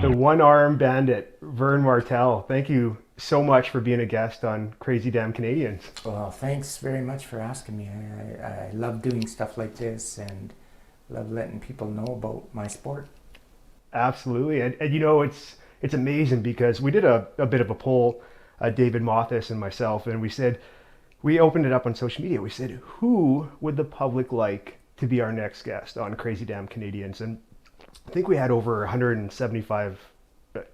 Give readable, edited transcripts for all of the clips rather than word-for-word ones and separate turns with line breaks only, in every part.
the One Arm Bandit, Vern Martel. Thank you so much for being a guest on Crazy Damn Canadians.
Well, thanks very much for asking me. I love doing stuff like this and love letting people know about my sport.
Absolutely, and you know it's amazing because we did a bit of a poll, David Mothis and myself, and we said we opened it up on social media. We said who would the public like to be our next guest on Crazy Damn Canadians, and I think we had over 175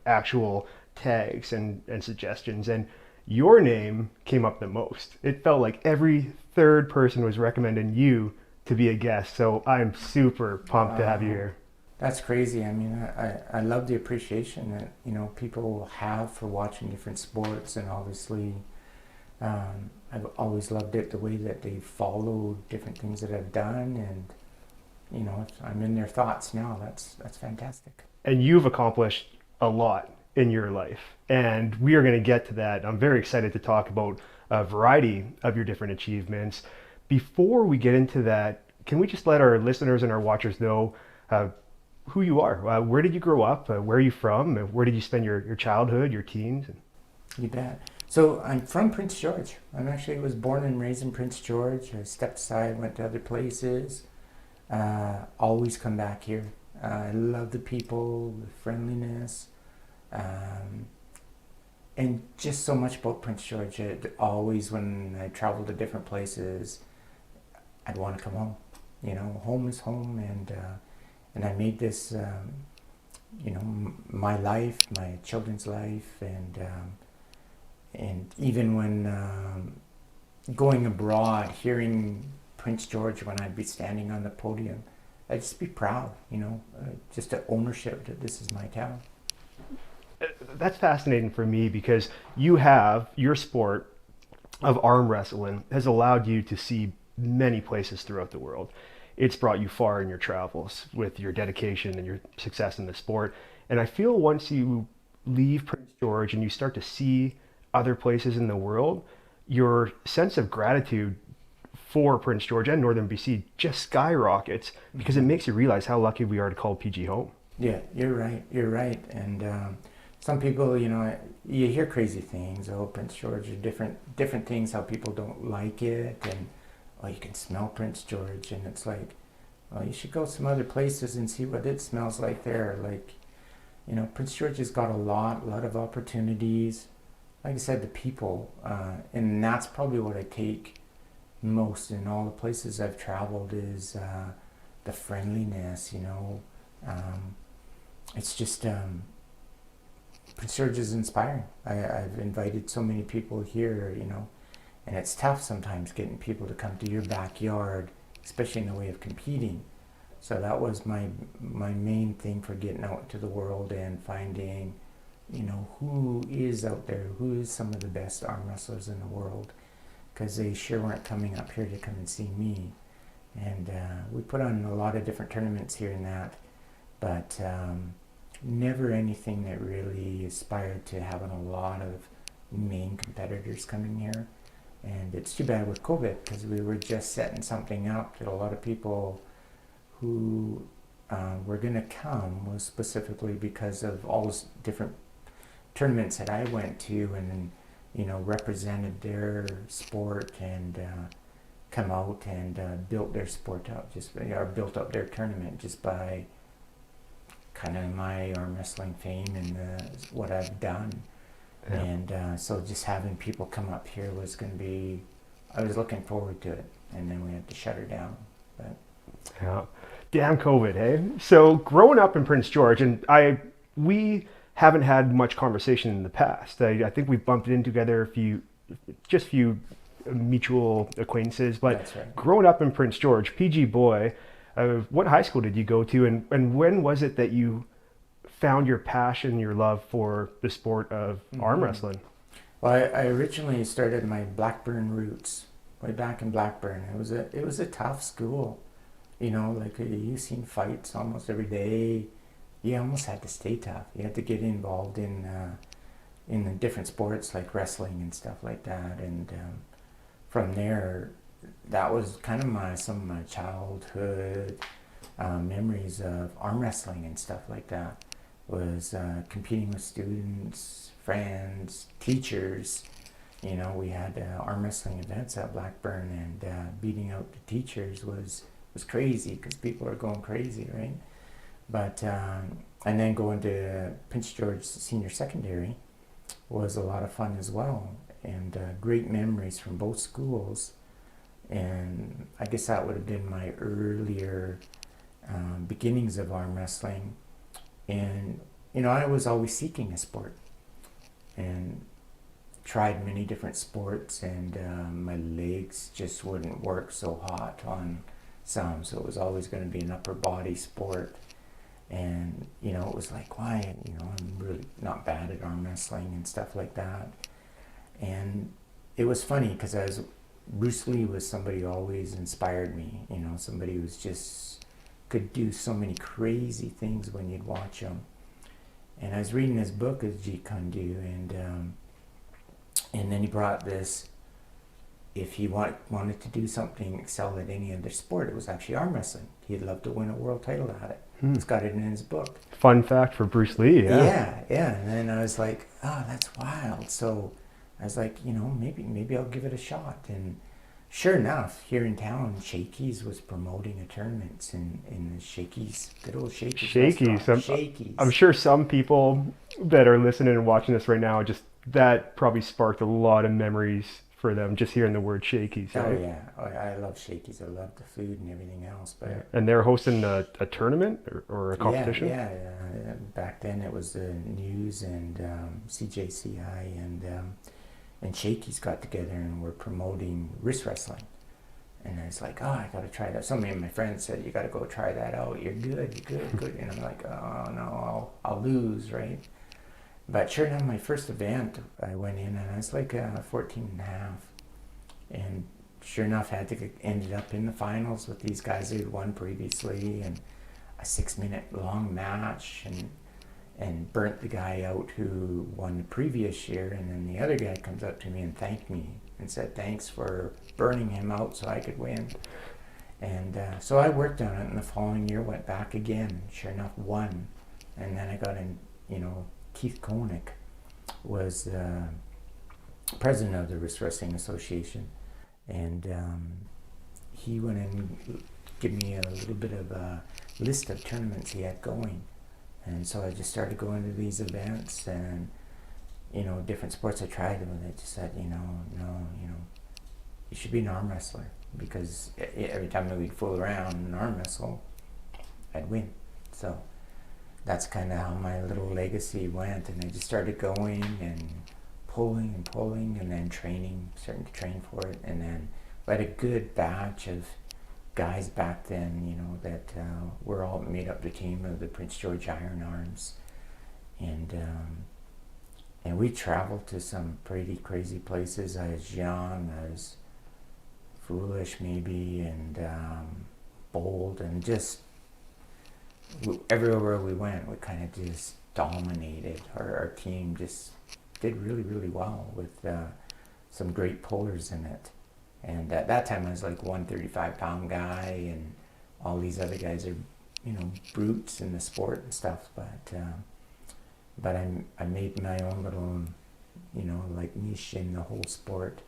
actual tags and suggestions, and your name came up the most. It felt like every third person was recommending you to be a guest. So I'm super pumped to have you
Wow,
here.
that's crazy. I mean, I love the appreciation that people have for watching different sports, and obviously, I've always loved it the way that they follow different things that I've done, and I'm in their thoughts now. That's fantastic.
And you've accomplished a lot in your life, and we are going to get to that. I'm very excited to talk about a variety of your different achievements. Before we get into that, can we just let our listeners and our watchers know uh, who you are? Where did you grow up? Where are you from? Where did you spend your childhood, your teens?
You bet. So I'm from Prince George. I'm actually was born and raised in Prince George. I stepped aside, went to other places. Always come back here. I love the people, the friendliness, um, and just so much about Prince George. Always, when I travel to different places, I'd want to come home. Home is home, and I made this, my life, my children's life, and even when going abroad, hearing Prince George when I'd be standing on the podium, I'd just be proud, just the ownership that this is my town.
That's fascinating for me because you have your sport of arm wrestling has allowed you to see many places throughout the world. It's brought you far in your travels with your dedication and your success in the sport. And I feel once you leave Prince George and you start to see other places in the world, your sense of gratitude for Prince George and Northern BC just skyrockets because it
Mm-hmm.
makes you realize how lucky we are to call PG home.
Yeah, you're right. You're right. And some people, you hear crazy things. Oh, Prince George, are different things. How people don't like it, and oh, you can smell Prince George, and it's like, well, you should go some other places and see what it smells like there. Like, Prince George has got a lot of opportunities. Like I said, the people, and that's probably what I take most in all the places I've traveled is the friendliness. Um, it's just Prince George is inspiring. I've invited so many people here, and it's tough sometimes getting people to come to your backyard, especially in the way of competing. So that was my main thing for getting out into the world and finding, who is out there, who is some of the best arm wrestlers in the world, because they sure weren't coming up here to come and see me. And we put on a lot of different tournaments here and that, but never anything that really aspired to having a lot of main competitors coming here. And it's too bad with COVID because we were just setting something up that a lot of people who were going to come was specifically because of all those different tournaments that I went to and represented their sport and come out and built their sport up, or built up their tournament just by kind of my arm wrestling fame and what I've done.
Yeah.
And so just having people come up here was going to be, I was looking forward to it. And then we had to shut her down. But
Yeah. Damn COVID, hey? So growing up in Prince George, and we haven't had much conversation in the past. I think we've bumped into together just few mutual acquaintances. But
that's right.
growing up in Prince George, PG boy, what high school did you go to, and when was it that you found your passion, your love for the sport of arm
Hmm.
wrestling?
Well, I originally started my Blackburn roots way back in Blackburn. It was a tough school. Like you seen fights almost every day. You almost had to stay tough. You had to get involved in the different sports like wrestling and stuff like that. And from there, that was kind of some of my childhood memories of arm wrestling and stuff like that. was competing with students, friends, teachers. You know, we had arm wrestling events at Blackburn, and beating out the teachers was crazy because people are going crazy, right? But and then going to Prince George Senior Secondary was a lot of fun as well, and great memories from both schools. And I guess that would have been my earlier beginnings of arm wrestling. And you know, I was always seeking a sport, and tried many different sports, and my legs just wouldn't work so hot on some, so it was always going to be an upper body sport. And you know, it was like, why, you know, I'm really not bad at arm wrestling and stuff like that. And it was funny because Bruce Lee was somebody who always inspired me, you know, somebody who's just could do so many crazy things when you'd watch him. And I was reading his book of Jeet Kune Do, and then he brought this, if he wanted to do something, excel at any other sport, it was actually arm wrestling. He'd love to win a world title at it. He's got it in his book.
Fun fact for Bruce Lee,
Yeah. And then I was like, oh, that's wild. So I was like, you know, maybe I'll give it a shot. And sure enough, here in town, Shakey's was promoting a tournament in the Shakey's, good old Shakey's. Shakey's.
I'm sure some people that are listening and watching this right now, just that probably sparked a lot of memories for them, just hearing the word Shakey's. Right?
Oh yeah, I love Shakey's. I love the food and everything else. But
yeah. And they're hosting a tournament or a competition?
Yeah. Back then it was the News and CJCI and Shakey's got together and were promoting wrist wrestling. And I was like, oh, I got to try that. So many of my friends said, you got to go try that out. You're good. And I'm like, oh no, I'll lose, right? But sure enough, my first event, I went in and I was like 14 and a half. And sure enough, ended up in the finals with these guys who had won previously, and a 6-minute long match, and burnt the guy out who won the previous year. And then the other guy comes up to me and thanked me and said, thanks for burning him out so I could win. And so I worked on it, and the following year went back again. Sure enough, won. And then I got in, you know, Keith Koenig was president of the Wrist Wrestling Association, and he went and gave me a little bit of a list of tournaments he had going. And so I just started going to these events, and you know, different sports I tried, and they just said, you know, you should be an arm wrestler, because every time we'd fool around and arm wrestle, I'd win. So that's kind of how my little legacy went, and I just started going and pulling, and then starting to train for it. And then we had a good batch of guys back then, you know, that were all made up the team of the Prince George Iron Arms. And we traveled to some pretty crazy places. I was young, I was foolish maybe, and bold, and just everywhere we went, we kind of just dominated. Our team just did really, really well with some great pullers in it. And at that time, I was like 135-pound guy, and all these other guys are, you know, brutes in the sport and stuff. But I made my own little, you know, like niche in the whole sport.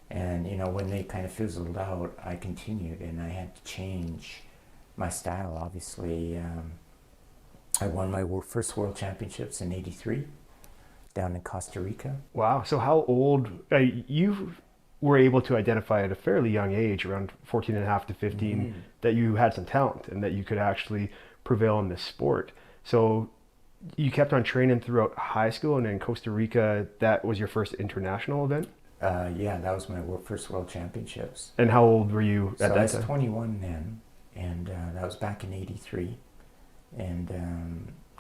And you know, when they kind of fizzled out, I continued, and I had to change my style. Obviously, I won my first world championships in '83 down in Costa Rica.
Wow. So how old, you were able to identify at a fairly young age, around 14 and a half to 15, that you had some talent and that you could actually prevail in this sport. So you kept on training throughout high school, and in Costa Rica, that was your first international event?
Yeah, that was my first world championships.
And how old were you at that time?
I was 21 then, and that was back in '83. And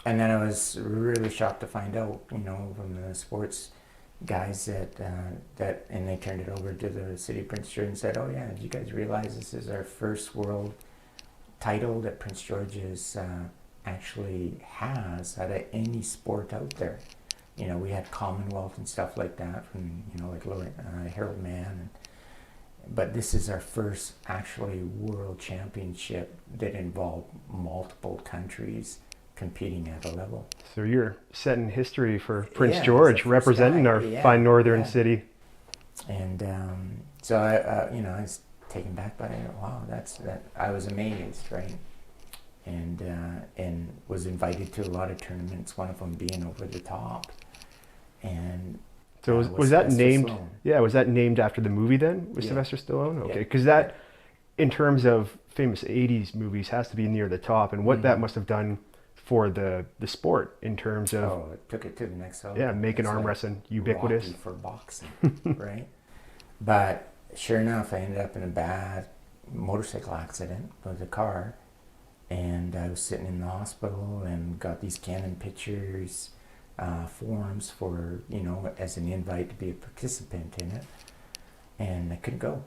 then I was really shocked to find out, you know, from the sports guys that and they turned it over to the city of Prince George and said, oh yeah, did you guys realize this is our first world title that Prince George is actually has out of any sport out there? You know, we had Commonwealth and stuff like that from, you know, like Harold Mann, but this is our first actually world championship that involved multiple countries competing at a level.
So you're setting history for Prince
Yeah,
George,
as the first
representing
guy.
our
Yeah,
fine northern
yeah.
city.
And so I was taken back by it. Wow, that. I was amazed, right? And was invited to a lot of tournaments. One of them being Over the Top, and
So was that
Sylvester
named?
Stallone.
Yeah, was that named after the movie then with
Yeah.
Sylvester Stallone? Okay,
Yeah.
because that, in terms of famous '80s movies, has to be near the top, and what that must have done for the sport in terms of
It took it to the next level.
yeah, making
It's
arm
like
wrestling ubiquitous.
Rocky for boxing, right? But sure enough, I ended up in a bad motorcycle accident with a car, and I was sitting in the hospital and got these Canon pictures, forms for, as an invite to be a participant in it, and I couldn't go.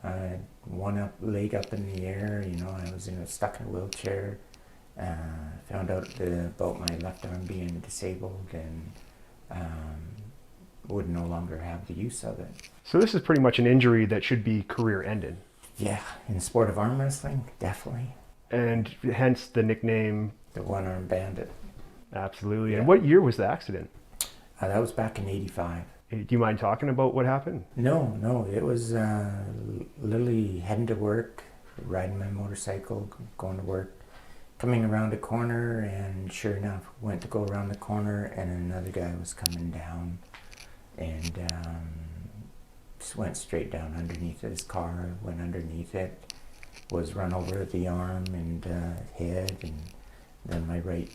I had one leg up in the air, I was stuck in a wheelchair. Found out about my left arm being disabled, and would no longer have the use of it.
So this is pretty much an injury that should be career-ending.
Yeah, in the sport of arm wrestling, definitely.
And hence the nickname.
The One Arm Bandit.
Absolutely.
Yeah.
And what year was the accident?
That was back in '85.
Do you mind talking about what happened?
No, it was literally heading to work, riding my motorcycle, going to work, coming around a corner, and sure enough, went to go around the corner, and another guy was coming down, and just went straight down underneath his car, went underneath it, was run over the arm and head, and then my right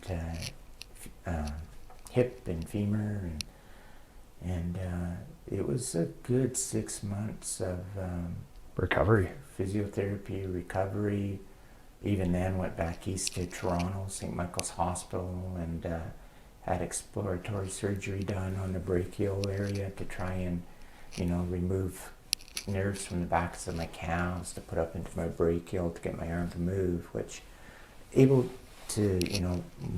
hip and femur, and it was a good 6 months of
Recovery.
physiotherapy, recovery. Even then went back east to Toronto, St. Michael's Hospital, and had exploratory surgery done on the brachial area to try and, remove nerves from the backs of my calves to put up into my brachial to get my arm to move, which able to,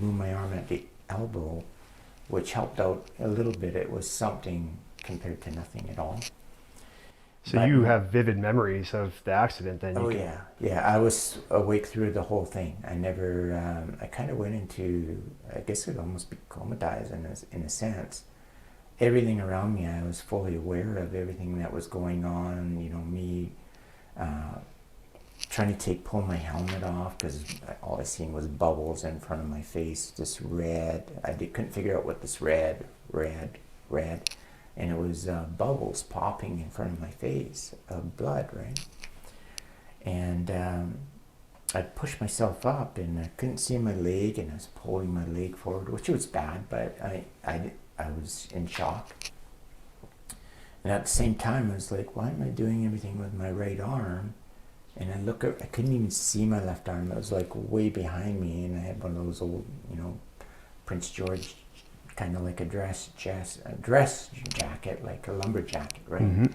move my arm at the elbow, which helped out a little bit. It was something compared to nothing at all.
So
But
you have vivid memories of the accident then?
Yeah. I was awake through the whole thing. I never, I kind of went into, I guess it would almost be comatized in a sense. Everything around me, I was fully aware of everything that was going on, me trying to pull my helmet off because all I seen was bubbles in front of my face, just red. Couldn't figure out what this red, and it was bubbles popping in front of my face of blood, right? And I pushed myself up, and I couldn't see my leg, and I was pulling my leg forward, which was bad, but I was in shock. And at the same time, I was like, why am I doing everything with my right arm? And I couldn't even see my left arm. It was like way behind me, and I had one of those old, Prince George, kind of like a dress jacket, like a lumber jacket, right?
Mm-hmm.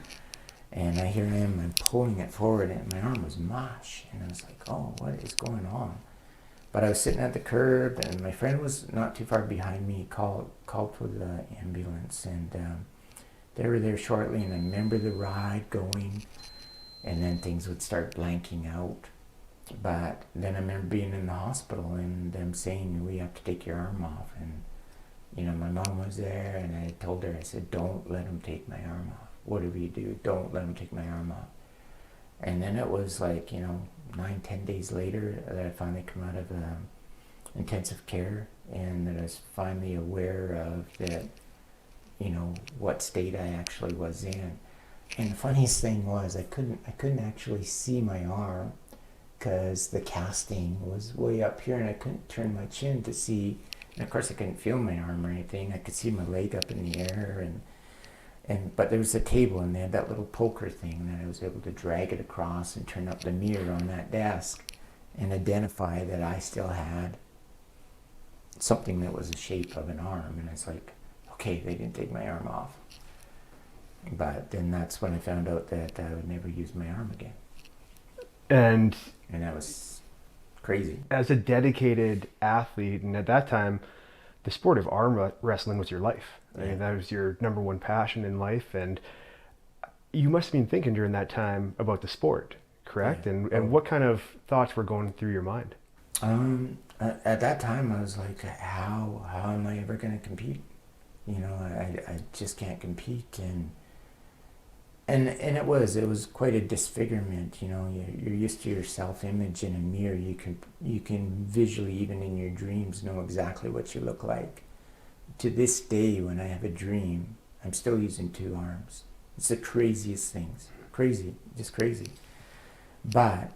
And here I am, I'm pulling it forward, and my arm was mush, and I was like, oh, what is going on? But I was sitting at the curb, and my friend was not too far behind me, called for the ambulance, and they were there shortly, and I remember the ride going, and then things would start blanking out. But then I remember being in the hospital and them saying, we have to take your arm off. And, my mom was there, and I told her, I said, don't let him take my arm off. Whatever you do, don't let him take my arm off. And then it was like, 9-10 days later that I finally come out of intensive care, and that I was finally aware of that, what state I actually was in. And the funniest thing was I couldn't actually see my arm because the casting was way up here, and I couldn't turn my chin to see. And of course I couldn't feel my arm or anything. I could see my leg up in the air, but there was a table, and they had that little poker thing that I was able to drag it across and turn up the mirror on that desk and identify that I still had something that was the shape of an arm. And it's like, okay, they didn't take my arm off. But then that's when I found out that I would never use my arm again.
And
that was crazy.
As a dedicated athlete, and at that time, the sport of arm wrestling was your life.
Yeah.
I mean, that was your number one passion in life, and you must have been thinking during that time about the sport, correct?
Yeah.
And what kind of thoughts were going through your mind?
At that time, I was like, how am I ever going to compete? You know, I just can't compete, and it was quite a disfigurement. You know, you're used to your self-image in a mirror. You can visually, even in your dreams, know exactly what you look like. To this day, when I have a dream, I'm still using two arms. It's the craziest things. Crazy, just crazy. But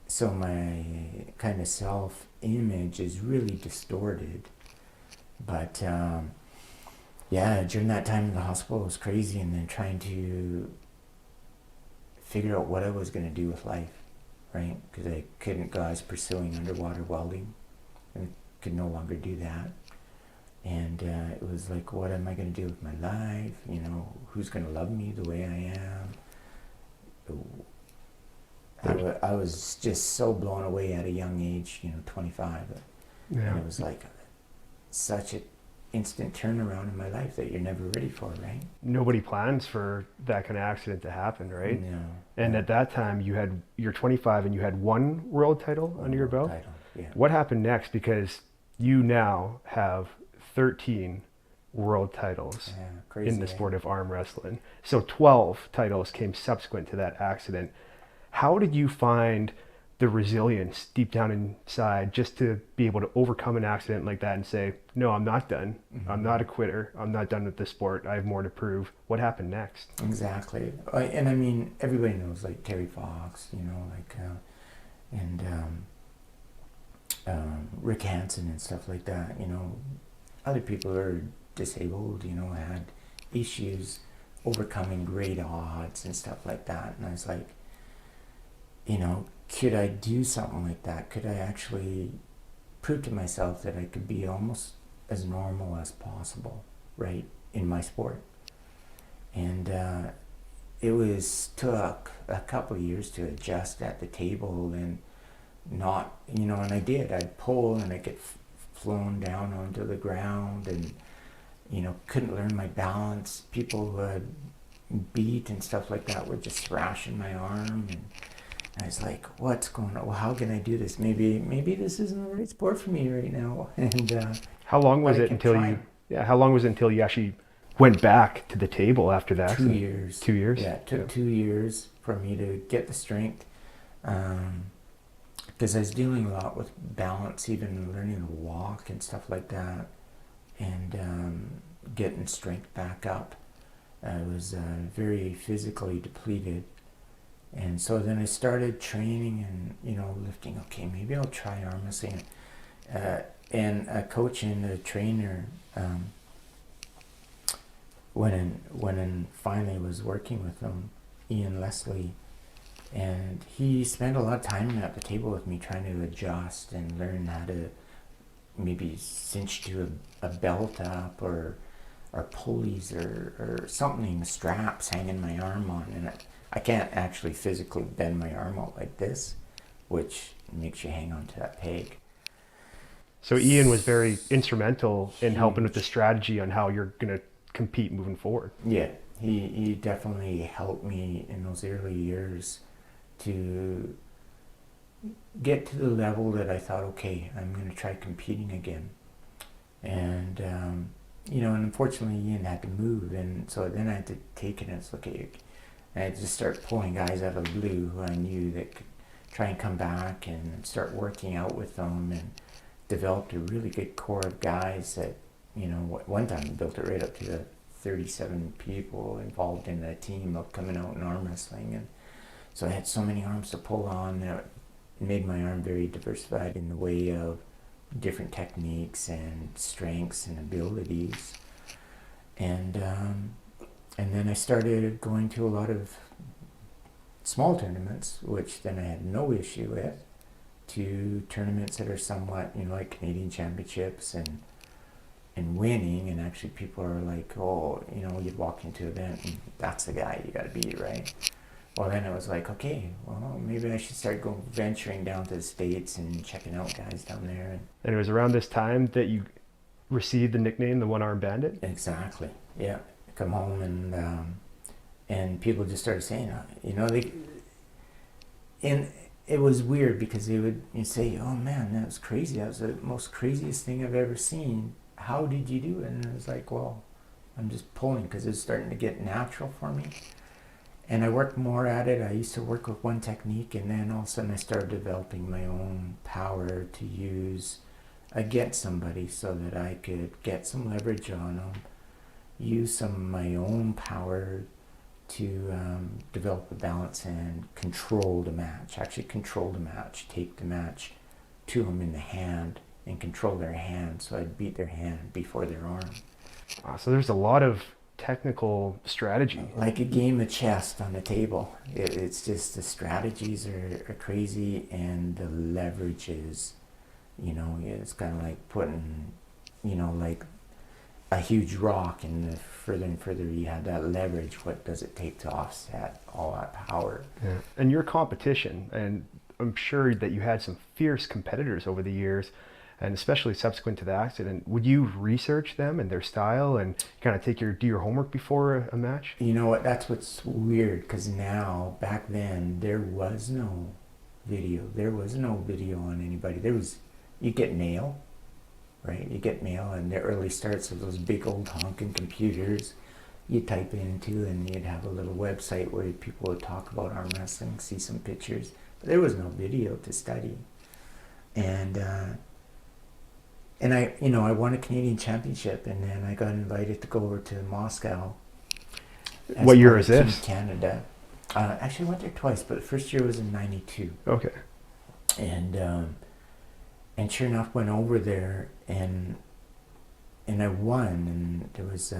so my kind of self-image is really distorted. But yeah, during that time in the hospital, it was crazy, and then trying to figure out what I was going to do with life, right? Because I couldn't go. I was pursuing underwater welding, and could no longer do that. And it was like, what am I going to do with my life? You know, who's going to love me the way I am? I was just so blown away at a young age, you know, 25.
Yeah.
And it was like such an instant turnaround in my life that you're never ready for, right?
Nobody plans for that kind of accident to happen, right?
No.
And at that time, you're 25 and you had one world title under your belt.
Title, yeah.
What happened next? Because you now have 13 world titles
Crazy,
in the sport of arm wrestling. So 12 titles came subsequent to that accident. How did you find the resilience deep down inside just to be able to overcome an accident like that and say, no, I'm not done.
Mm-hmm.
I'm not a quitter. I'm not done with this sport. I have more to prove. What happened next?
Exactly. And I mean, everybody knows, like, Terry Fox, you know, like, and Rick Hansen and stuff like that, you know. Other people are disabled, you know, had issues overcoming great odds and stuff like that. And I was like, you know, could I do something like that? Could I actually prove to myself that I could be almost as normal as possible, right, in my sport? And took a couple of years to adjust at the table, and not, you know, and I did. I'd pull and I'd get flown down onto the ground, and, you know, couldn't learn my balance. People would beat and stuff like that would just thrashing my arm, and I was like, what's going on? Well, how can I do this? Maybe this isn't the right sport for me right now. And
how long was it until you actually went back to the table after that?
2 years.
2 years?
Yeah, it took 2 years for me to get the strength. Because I was dealing a lot with balance, even learning to walk and stuff like that, and getting strength back up. I was very physically depleted. And so then I started training and, you know, lifting. Okay, maybe I'll try arm wrestling. And a coach and a trainer, when I finally was working with them, Ian Leslie, and he spent a lot of time at the table with me trying to adjust and learn how to maybe cinch to a belt up, or pulleys, or something, straps hanging my arm on. And I can't actually physically bend my arm out like this, which makes you hang on to that peg.
So Ian was very instrumental in helping with the strategy on how you're going to compete moving forward.
Yeah, he definitely helped me in those early years to get to the level that I thought, okay, I'm going to try competing again. And, you know, and unfortunately Ian had to move, and so then I had to take it and it's okay. And I just start pulling guys out of the blue who I knew that could try and come back, and start working out with them, and developed a really good core of guys that, you know, one time built it right up to the 37 people involved in the team of coming out in arm wrestling. And so I had so many arms to pull on that made my arm very diversified in the way of different techniques and strengths and abilities. And then I started going to a lot of small tournaments, which then I had no issue with, to tournaments that are somewhat, you know, like Canadian Championships, and winning. And actually people are like, oh, you know, you'd walk into an event and that's the guy you got to beat, right? Well, then I was like, okay, well, maybe I should start venturing down to the States and checking out guys down there.
And it was around this time that you received the nickname, the One Arm Bandit?
Exactly, yeah. Come home, and people just started saying, you know, in it was weird because you'd say, "Oh man, that was crazy. That was the most craziest thing I've ever seen. How did you do it?" And I was like, "Well, I'm just pulling because it's starting to get natural for me." And I worked more at it. I used to work with one technique, and then all of a sudden I started developing my own power to use against somebody so that I could get some leverage on them, use some of my own power to develop a balance and control the match, actually control the match, take the match to them in the hand and control their hand, so I'd beat their hand before their arm.
Wow, so there's a lot of technical strategy.
Like a game of chess on the table. It's just the strategies are crazy, and the leverage is, it's kind of like putting, like a huge rock, and the further and further you have that leverage, what does it take to offset all that power?
Yeah. And your competition, and I'm sure that you had some fierce competitors over the years, and especially subsequent to the accident. Would you research them and their style and kind of do your homework before a match?
You know what, that's what's weird, because now, back then, there was no video. There was no video on anybody. You get mail, right? You get mail, and the early starts of those big old honking computers, you type into, and you'd have a little website where people would talk about arm wrestling, see some pictures, but there was no video to study. And I won a Canadian championship, and then I got invited to go over to Moscow.
What year is this?
Canada. Actually, I went there twice, but the first year was in '92.
Okay.
And sure enough, went over there, and I won, and there was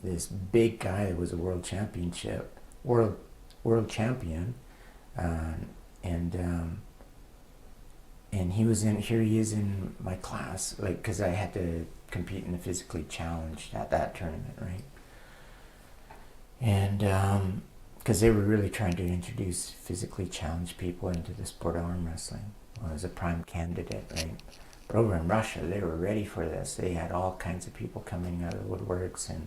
this big guy that was a world champion, and he is in my class, like, because I had to compete in the physically challenged at that tournament, right? And because they were really trying to introduce physically challenged people into the sport of arm wrestling. Well, I was a prime candidate, right? But over in Russia, they were ready for this. They had all kinds of people coming out of the woodworks, and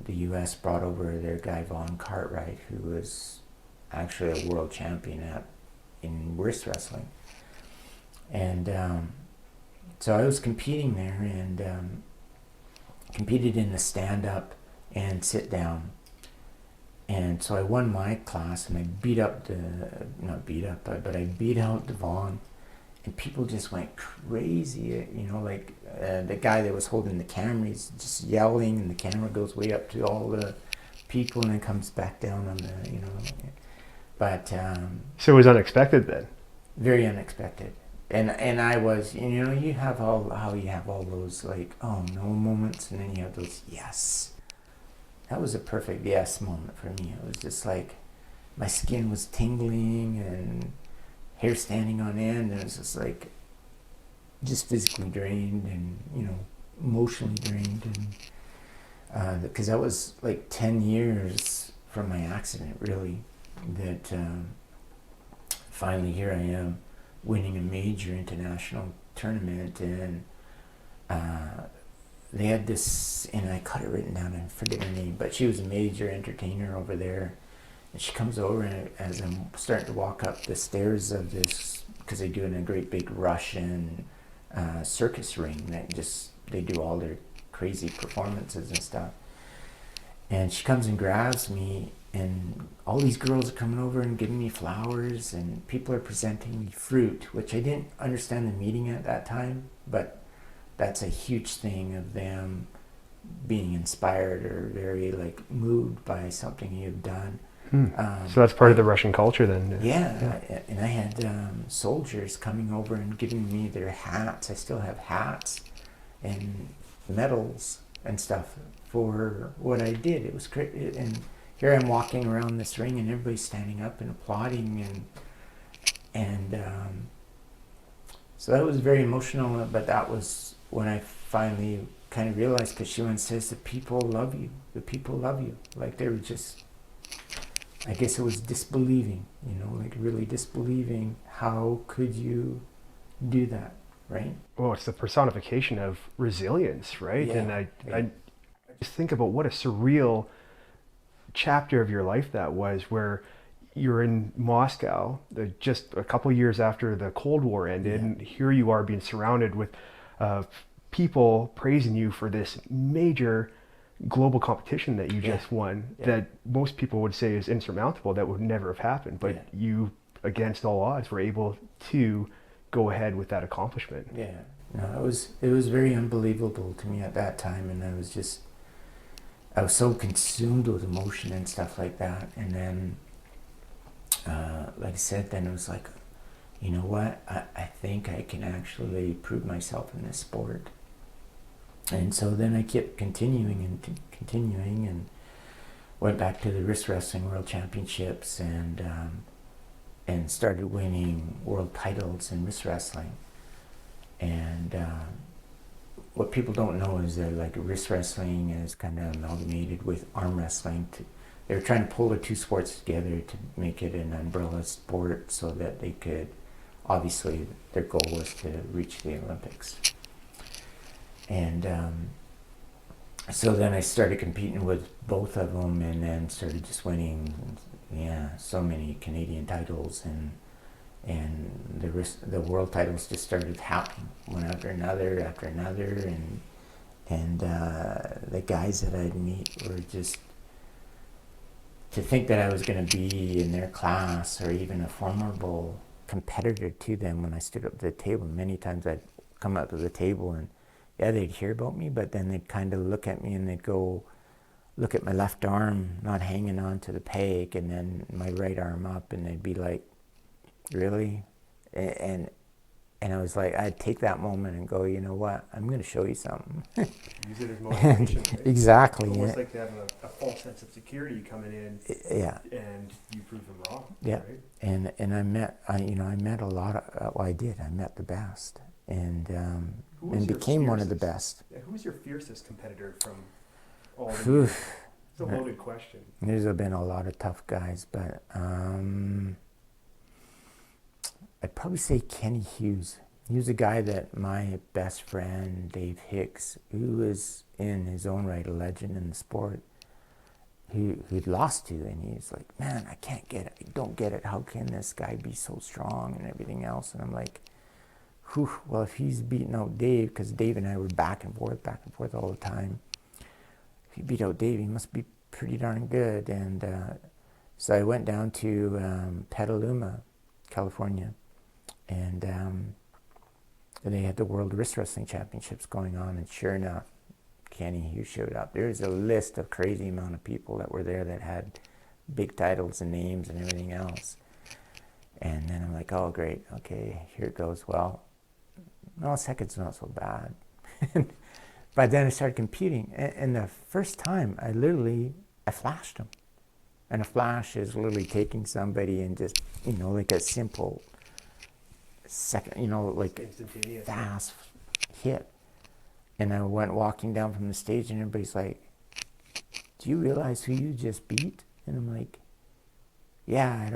the U.S. brought over their guy Von Cartwright, who was actually a world champion in wrist wrestling. And so I was competing there, and competed in the stand-up and sit-down. And so I won my class, and I beat out Vaughn, and people just went crazy. The guy that was holding the camera, he's just yelling, and the camera goes way up to all the people, and then comes back down on the, But
so it was unexpected then.
Very unexpected. And I was, you have all those like, oh no moments, and then you have those yes. That was a perfect yes moment for me. It was just like my skin was tingling and hair standing on end, and it was just like just physically drained and emotionally drained, and because that was like 10 years from my accident, really, that finally here I am winning a major international tournament, and they had this, and I got it written down, I forget her name, but she was a major entertainer over there, and she comes over, and as I'm starting to walk up the stairs of this, because they do it in a great big Russian circus ring that they do all their crazy performances and stuff, and she comes and grabs me, and all these girls are coming over and giving me flowers, and people are presenting me fruit, which I didn't understand the meaning at that time, but that's a huge thing of them being inspired or very like moved by something you've done.
So that's part of the Russian culture then.
Yeah. And I had soldiers coming over and giving me their hats. I still have hats and medals and stuff for what I did. It was great. And here I'm walking around this ring, and everybody's standing up and applauding, and so that was very emotional. But that was when I finally kind of realized, because she once says, the people love you. The people love you. Like they were just, I guess it was disbelieving, like really disbelieving. How could you do that, right?
Well, it's the personification of resilience, right?
Yeah,
And I just think about what a surreal chapter of your life that was, where you're in Moscow just a couple years after the Cold War ended,
Yeah.
and here you are being surrounded with uh, people praising you for this major global competition that you
Yeah.
just won,
Yeah.
that most people would say is insurmountable, that would never have happened. But
Yeah.
you, against all odds, were able to go ahead with that accomplishment.
Yeah. No, it was very unbelievable to me at that time, and I was so consumed with emotion and stuff like that. And then, like I said, then it was like, you know what? I think I can actually prove myself in this sport. And so then I kept continuing and went back to the wrist wrestling world championships and started winning world titles in wrist wrestling. And what people don't know is that like wrist wrestling is kind of amalgamated with arm wrestling. They were trying to pull the two sports together to make it an umbrella sport so that they could, obviously their goal was to reach the Olympics. And so then I started competing with both of them, and then started just winning, so many Canadian titles, and the world titles just started happening one after another, and the guys that I'd meet were just, to think that I was going to be in their class or even a formidable competitor to them when I stood up at the table. Many times I'd come up to the table and they'd hear about me, but then they'd kind of look at me and they'd go, look at my left arm not hanging onto the peg, and then my right arm up, and they'd be like, really? And I was like, I'd take that moment and go, you know what, I'm going to show you something.
Use it as motivation, right?
Exactly.
Almost like they have a false sense of security coming in,
Yeah.
and you prove them wrong.
Yeah.
Right?
And I met a lot of, I met the best, and became one of the best.
Yeah, who was your fiercest competitor from all the
Whew.
years? It's a loaded question.
There's been a lot of tough guys, but I'd probably say Kenny Hughes. He was a guy that my best friend, Dave Hicks, who is in his own right a legend in the sport, he'd lost to, and he's like, man, I can't get it. I don't get it. How can this guy be so strong and everything else? And I'm like, whew, well, if he's beating out Dave, because Dave and I were back and forth all the time. If he beat out Dave, he must be pretty darn good. And so I went down to Petaluma, California, and they had the World Wrist Wrestling Championships going on, and sure enough, Kenny Hughes showed up. There's a list of crazy amount of people that were there that had big titles and names and everything else. And then I'm like, oh, great, okay, here it goes. Well, second's not so bad. But then I started competing, and the first time I flashed him. And a flash is literally taking somebody and just, like a simple second, like fast hit. And I went walking down from the stage, and everybody's like, do you realize who you just beat? And I'm like, yeah, I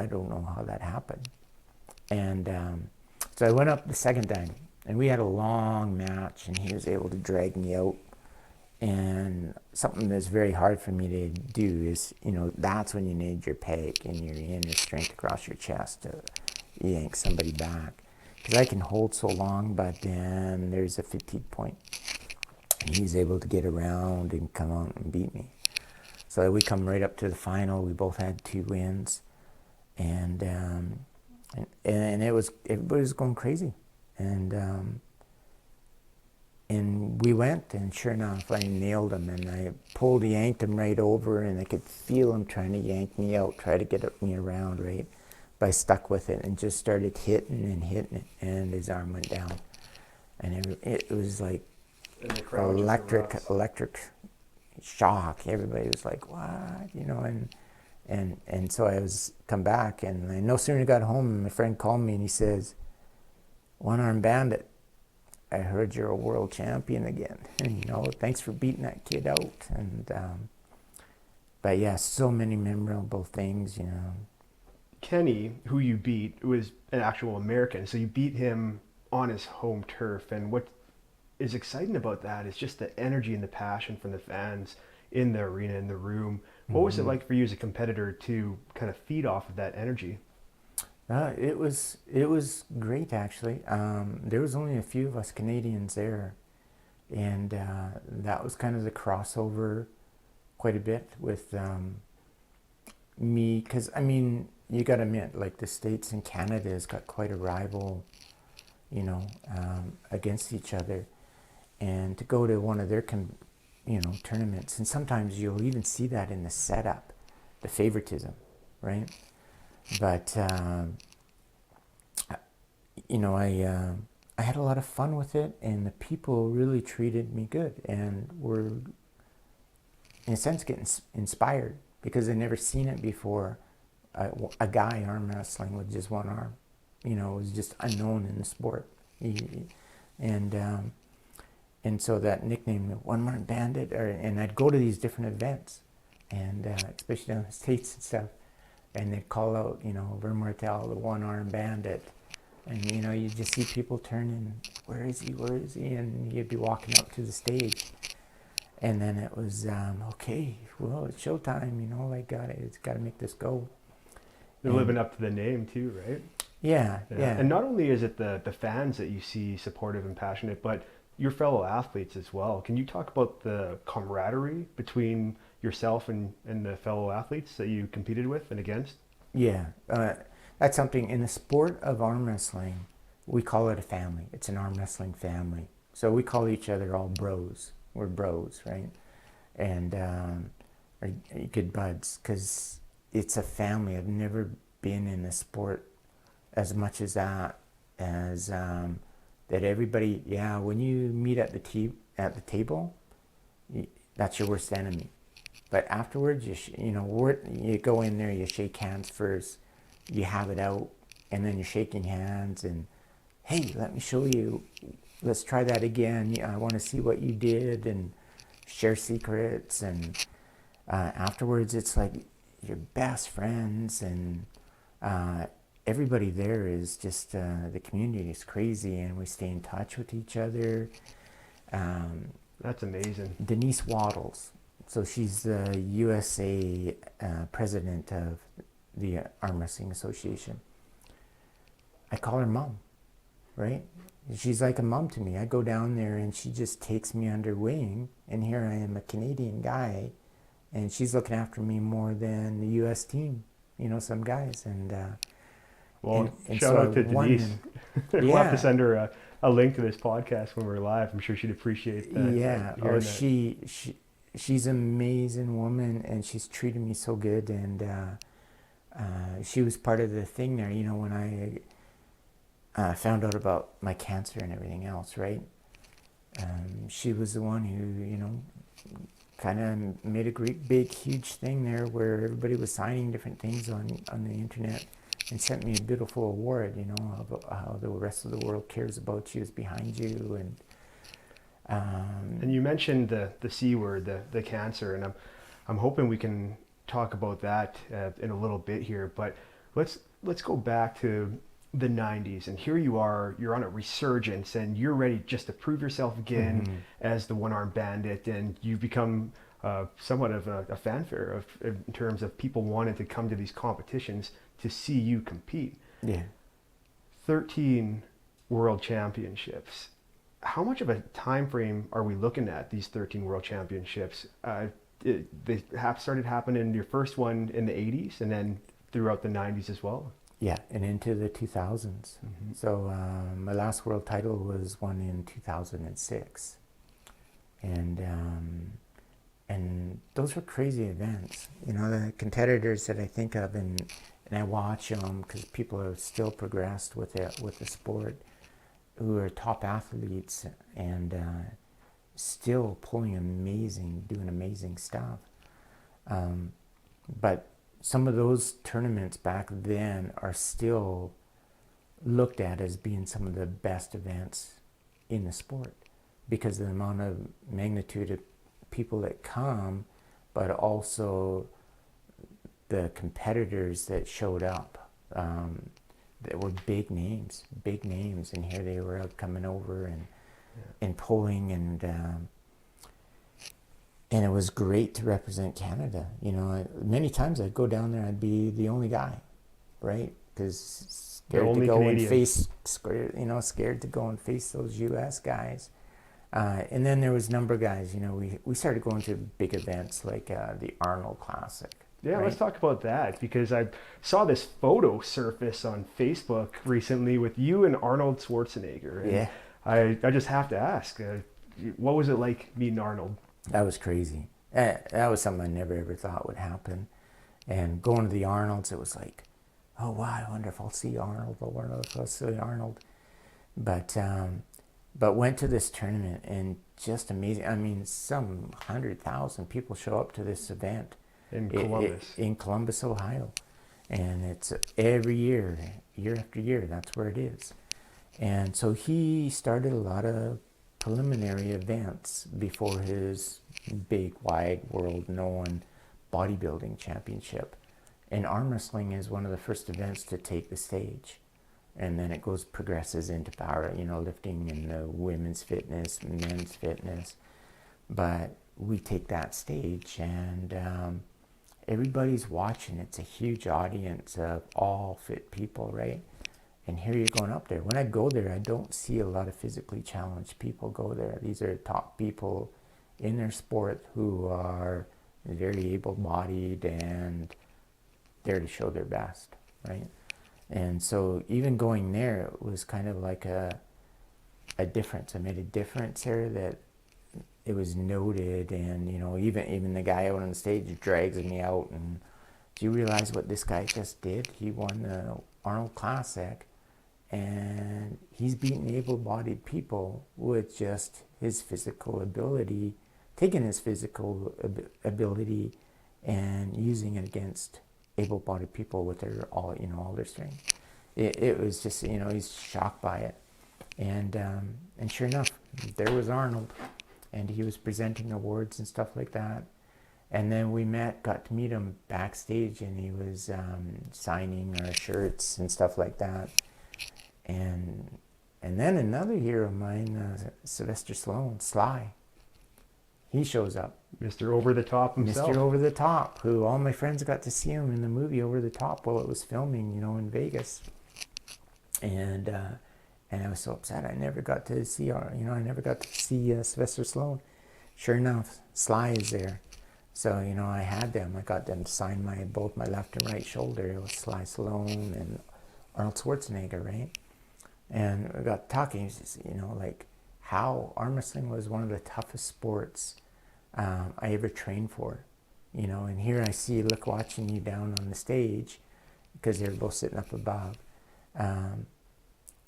don't know how that happened. And so I went up the second time, and we had a long match, and he was able to drag me out. And something that's very hard for me to do is, that's when you need your peg and your inner strength across your chest to yank somebody back. Because I can hold so long, but then there's a fatigue point. And he's able to get around and come out and beat me. So we come right up to the final. We both had 2 wins. And everybody was going crazy. And we went, and sure enough, I nailed him, and I yanked him right over, and I could feel him trying to yank me out, try to get me around, right? But I stuck with it and just started hitting it, and his arm went down. And it was like electric shock. Everybody was like, what? And so I was come back, and I no sooner got home, my friend called me, and he says, One Arm Bandit, I heard you're a world champion again. And, thanks for beating that kid out. And but yeah, so many memorable things,
Kenny, who you beat, was an actual American, so you beat him on his home turf. And what is exciting about that is just the energy and the passion from the fans in the arena, in the room. What was it like for you as a competitor to kind of feed off of that energy?
It was great actually. There was only a few of us Canadians there, and that was kind of the crossover quite a bit with me, because I mean you got to admit, like, the States and Canada has got quite a rival, against each other, and to go to one of their tournaments, and sometimes you'll even see that in the setup, the favoritism, right? But I had a lot of fun with it, and the people really treated me good, and were, in a sense, getting inspired because they'd never seen it before. A guy arm wrestling with just one arm, was just unknown in the sport, and so that nickname, One Arm Bandit, and I'd go to these different events, and especially down in the States and stuff, and they'd call out, Vern Martel, the One Arm Bandit, and you just see people turning, where is he, and you'd be walking up to the stage, and then it was okay, well, it's showtime, it's got to make this go.
They're living up to the name too, right?
Yeah.
And not only is it the fans that you see supportive and passionate, but your fellow athletes as well. Can you talk about the camaraderie between yourself and the fellow athletes that you competed with and against?
Yeah, that's something in the sport of arm wrestling. We call it a family. It's an arm wrestling family. So we call each other all bros. We're bros, right? And are good buds, because it's a family. I've never been in a sport as much as that, that everybody, when you meet at the table, that's your worst enemy. But afterwards, you go in there, you shake hands first, you have it out, and then you're shaking hands, and hey, let me show you, let's try that again. I want to see what you did, and share secrets, and afterwards, it's like your best friends, and everybody there is just, the community is crazy, and we stay in touch with each other.
That's amazing.
Denise Waddles, so she's the USA president of the Arm Wrestling Association. I call her mom, right? She's like a mom to me. I go down there and she just takes me under wing, and here I am, a Canadian guy, and she's looking after me more than the US team, some guys. And
and shout out to Denise. We'll have to send her a link to this podcast when we're live. I'm sure she'd appreciate that.
Yeah. She's an amazing woman, and she's treated me so good, and she was part of the thing there, when I found out about my cancer and everything else, right? She was the one who, kind of made a great, big, huge thing there, where everybody was signing different things on the internet, and sent me a beautiful award, about how the rest of the world cares about you, is behind you,
and you mentioned the C word, the cancer, and I'm hoping we can talk about that in a little bit here. But let's go back to the 90s, and here you are, you're on a resurgence, and you're ready just to prove yourself again as the One Arm Bandit, and you've become somewhat of a fanfare in terms of people wanting to come to these competitions to see you compete.
Yeah.
13 world championships. How much of a time frame are we looking at, these 13 world championships? They started happening, your first one in the 80s, and then throughout the 90s as well?
Yeah, and into the 2000s. So my last world title was won in 2006. And those were crazy events. The competitors that I think of, and I watch them, because people have still progressed with the sport, who are top athletes, and still doing amazing stuff. But some of those tournaments back then are still looked at as being some of the best events in the sport, because of the amount of magnitude of people that come, but also the competitors that showed up, that were big names, and here they were out coming over and pulling, and And it was great to represent Canada. You know, many times I'd go down there, I'd be the only guy, right? Because scared to go Canadian. And face, scared to go and face those U.S. guys. And then there was number guys. You know, we started going to big events like the Arnold Classic.
Yeah,
right?
Let's talk about that, because I saw this photo surface on Facebook recently with you and Arnold Schwarzenegger. And
yeah.
I just have to ask, what was it like meeting Arnold?
That was crazy. That was something I never ever thought would happen. And going to the Arnolds, it was like, oh wow, I wonder if I'll see Arnold. I wonder if I'll see Arnold. But went to this tournament, and just amazing. I mean, some 100,000 people show up to this event
in Columbus.
In Columbus, Ohio. And it's every year, year after year, that's where it is. And so he started a lot of preliminary events before his big, wide, world-known bodybuilding championship. And arm wrestling is one of the first events to take the stage. And then it progresses into power, lifting and the women's fitness, men's fitness. But we take that stage, and everybody's watching. It's a huge audience of all fit people, right? And here you're going up there. When I go there, I don't see a lot of physically challenged people go there. These are top people in their sport who are very able-bodied and there to show their best, right? And so even going there was kind of like a difference. I made a difference there that it was noted, and even the guy out on the stage drags me out, and do you realize what this guy just did? He won the Arnold Classic, and he's beating able-bodied people with just his physical ability, taking his physical ability and using it against able-bodied people with all their strength. It was just, he's shocked by it. And sure enough, there was Arnold, and he was presenting awards and stuff like that. And then we got to meet him backstage, and he was signing our shirts and stuff like that. And then another hero of mine, Sylvester Stallone, Sly, he shows up.
Mr. Over the Top himself.
Mr. Over the Top, who all my friends got to see him in the movie Over the Top while it was filming, in Vegas. And I was so upset I never got to see Sylvester Stallone. Sure enough, Sly is there. So, I had them. I got them to sign both my left and right shoulder. It was Sly Stallone and Arnold Schwarzenegger, right? And we got talking, how arm wrestling was one of the toughest sports I ever trained for, and here I see, watching you down on the stage, because they're both sitting up above,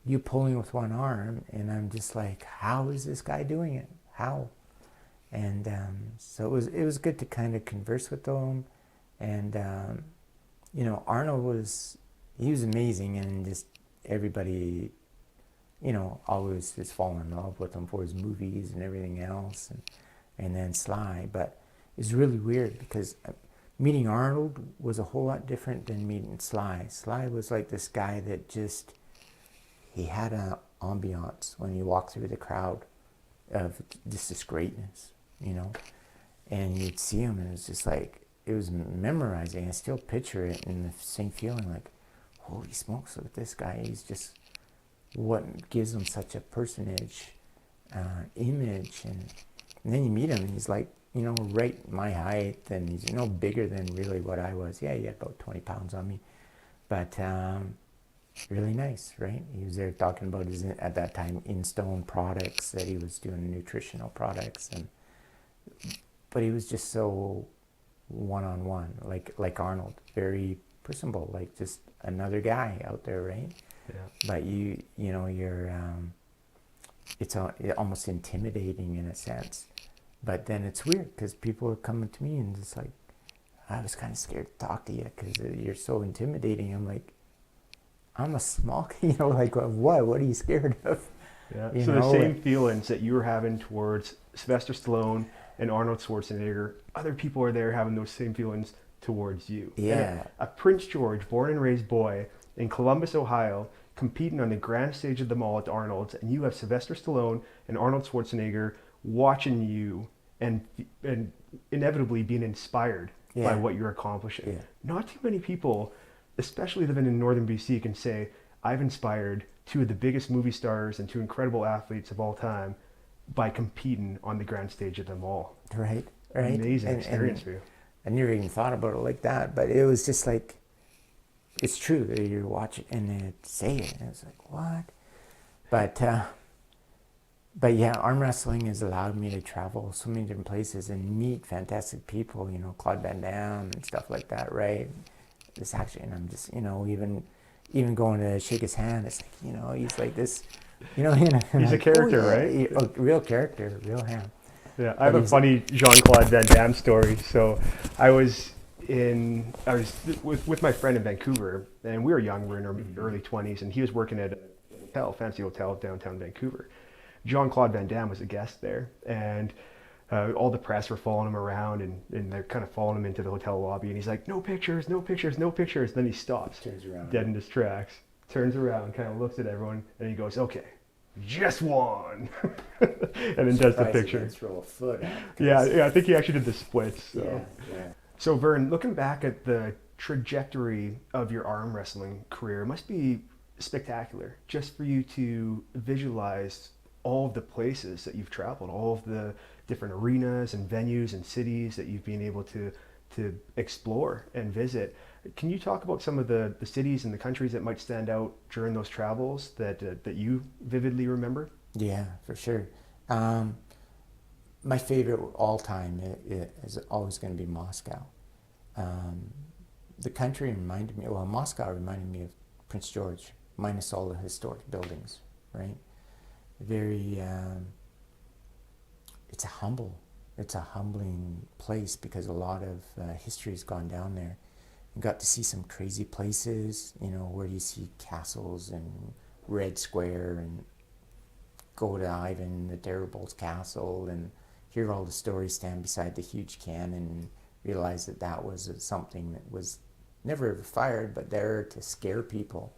you pulling with one arm, and I'm just like, how is this guy doing it? How? And so it was good to kind of converse with them, and Arnold was amazing, and just everybody, always just fall in love with him for his movies and everything else, and then Sly. But it's really weird because meeting Arnold was a whole lot different than meeting Sly. Sly was like this guy that he had an ambiance when you walk through the crowd of just this greatness, and you'd see him, and it was just like, it was memorizing. I still picture it in the same feeling, like, holy smokes, look at this guy. He's just what gives him such a personage image, and then you meet him, and he's like, right my height, and he's bigger than really what I was. Yeah, he had about 20 pounds on me, but really nice, right? He was there talking about his, at that time, in-stone products, that he was doing nutritional products, but he was just so one-on-one, like Arnold, very personable, like just another guy out there, right?
Yeah.
But you're it's almost intimidating in a sense. But then it's weird because people are coming to me and it's like, I was kind of scared to talk to you because you're so intimidating. I'm like, I'm a small, like, what? What are you scared of?
Yeah. So the same feelings that you were having towards Sylvester Stallone and Arnold Schwarzenegger, other people are there having those same feelings towards you.
Yeah.
A Prince George, born and raised boy in Columbus, Ohio, competing on the grand stage of them all at Arnold's, and you have Sylvester Stallone and Arnold Schwarzenegger watching you and inevitably being inspired by what you're accomplishing.
Yeah.
Not too many people, especially living in northern BC, can say, I've inspired two of the biggest movie stars and two incredible athletes of all time by competing on the grand stage of them all.
Right.
Amazing experience for you.
I never even thought about it like that, but it was just like, it's true that you watch it and they say it, and it's like, what? But yeah, arm wrestling has allowed me to travel so many different places and meet fantastic people, you know, Claude Van Damme and stuff like that, right? It's actually, and I'm just, you know, even going to shake his hand, it's like, you know, he's like this, you know,
he's a character, right?
A real character, real ham.
Yeah, I have a funny Jean-Claude Van Damme story. So I was with my friend in Vancouver, and we were young, we were in our early 20s, and he was working at a hotel, fancy hotel downtown Vancouver. Jean-Claude Van Damme was a guest there, and all the press were following him around, and they're kind of following him into the hotel lobby, and he's like, no pictures, no pictures, no pictures. Then he stops,
Turns around,
dead in his tracks, turns around, kind of looks at everyone, and he goes, okay, just one. And then does the picture.
Throw a foot out.
Yeah, I think he actually did the splits. So.
Yeah.
So Vern, looking back at the trajectory of your arm wrestling career, it must be spectacular just for you to visualize all of the places that you've traveled, all of the different arenas and venues and cities that you've been able to explore and visit. Can you talk about some of the cities and the countries that might stand out during those travels that you vividly remember?
Yeah, for sure. My favorite all time is always going to be Moscow. The country reminded me, Moscow reminded me of Prince George, minus all the historic buildings, right? Very, it's a humbling place because a lot of history has gone down there. You got to see some crazy places, you know, where you see castles and Red Square, and go to Ivan the Terrible's castle and hear all the stories, stand beside the huge cannon, and realize that was something that was never ever fired, but there to scare people.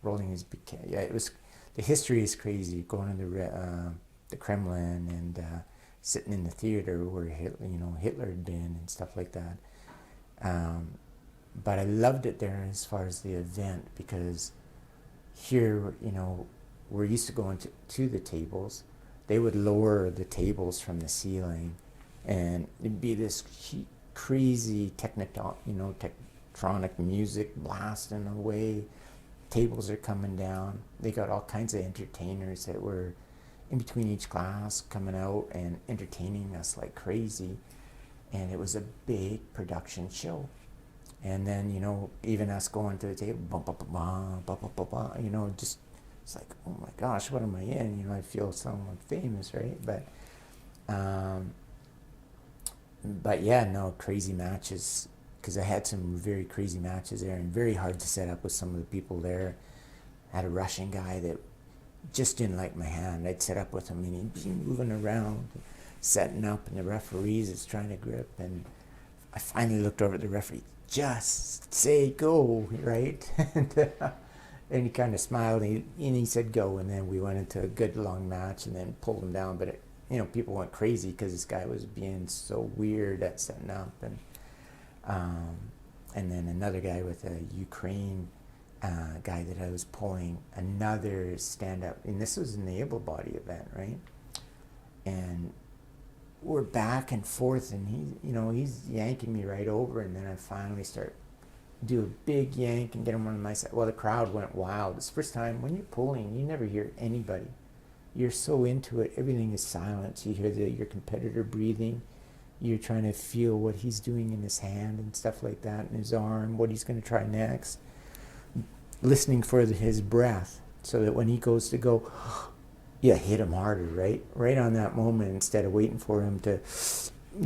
Rolling his it was, the history is crazy. Going to the Kremlin and sitting in the theater where Hitler had been and stuff like that. But I loved it there as far as the event, because here, you know, we're used to going to the tables. They would lower the tables from the ceiling, and it'd be this crazy techtronic music blasting away. Tables are coming down. They got all kinds of entertainers that were in between each class coming out and entertaining us like crazy. And it was a big production show. And then, you know, even us going to the table, you know, just, it's like, oh my gosh, what am I in? You know, I feel somewhat famous, right? But yeah, no, crazy matches, because I had some very crazy matches there, and very hard to set up with some of the people there. I had a Russian guy that just didn't like my hand. I'd set up with him, and he'd be moving around, setting up, and the referees is trying to grip, and I finally looked over at the referee, just say go, right? And he kind of smiled, and he said go, and then we went into a good long match, and then pulled him down. But people went crazy because this guy was being so weird at setting up, and then another guy with a Ukraine guy that I was pulling, another stand-up, and this was in the able body event, right? And we're back and forth, and he's yanking me right over, and then I finally do a big yank and get him on my side. Well, the crowd went wild. It's the first time when you're pulling, you never hear anybody. You're so into it, everything is silent. You hear your competitor breathing. You're trying to feel what he's doing in his hand and stuff like that, in his arm, what he's going to try next. Listening for his breath, so that when he goes to go, hit him harder, right? Right on that moment, instead of waiting for him to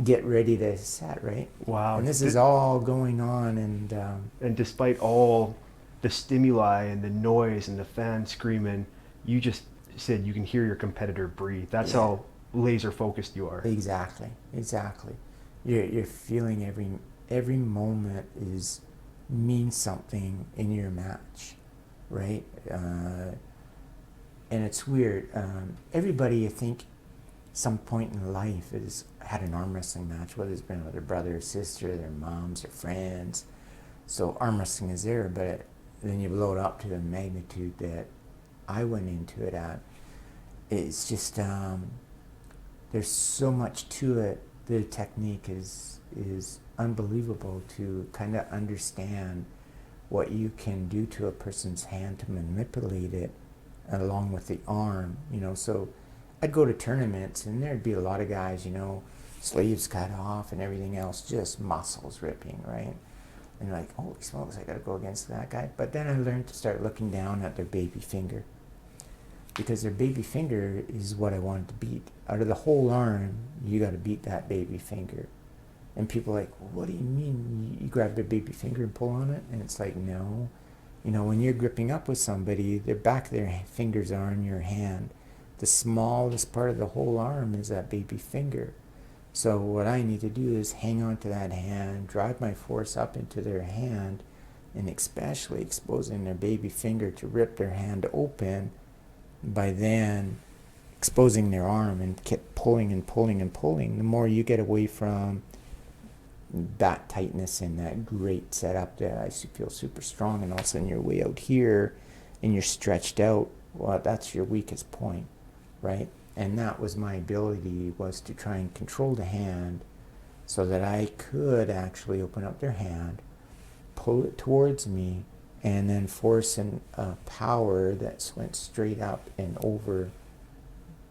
get ready to set, right?
Wow.
And this is all going on, and
despite all the stimuli and the noise and the fans screaming, you just said you can hear your competitor breathe. That's how laser focused you are.
Exactly. You're feeling every moment means something in your match, right? And it's weird. Everybody, I think, some point in life has had an arm wrestling match, whether it's been with their brother or sister, their moms or friends. So arm wrestling is there, but then you blow it up to the magnitude that I went into it at. It's just there's so much to it. The technique is unbelievable to kind of understand what you can do to a person's hand to manipulate it along with the arm, so I'd go to tournaments and there'd be a lot of guys, sleeves cut off and everything else, just muscles ripping, right? And you're like, holy smokes, I gotta go against that guy. But then I learned to start looking down at their baby finger, because their baby finger is what I wanted to beat. Out of the whole arm, you gotta beat that baby finger. And people are like, well, what do you mean? You grab their baby finger and pull on it? And it's like, no. When you're gripping up with somebody, their back of their fingers are in your hand. The smallest part of the whole arm is that baby finger. So what I need to do is hang on to that hand, drive my force up into their hand, and especially exposing their baby finger to rip their hand open, by then exposing their arm and keep pulling and pulling and pulling. The more you get away from that tightness and that great setup that I feel super strong, and all of a sudden you're way out here and you're stretched out, well, that's your weakest point, right? And that was my ability, was to try and control the hand so that I could actually open up their hand, pull it towards me, and then force a power that went straight up and over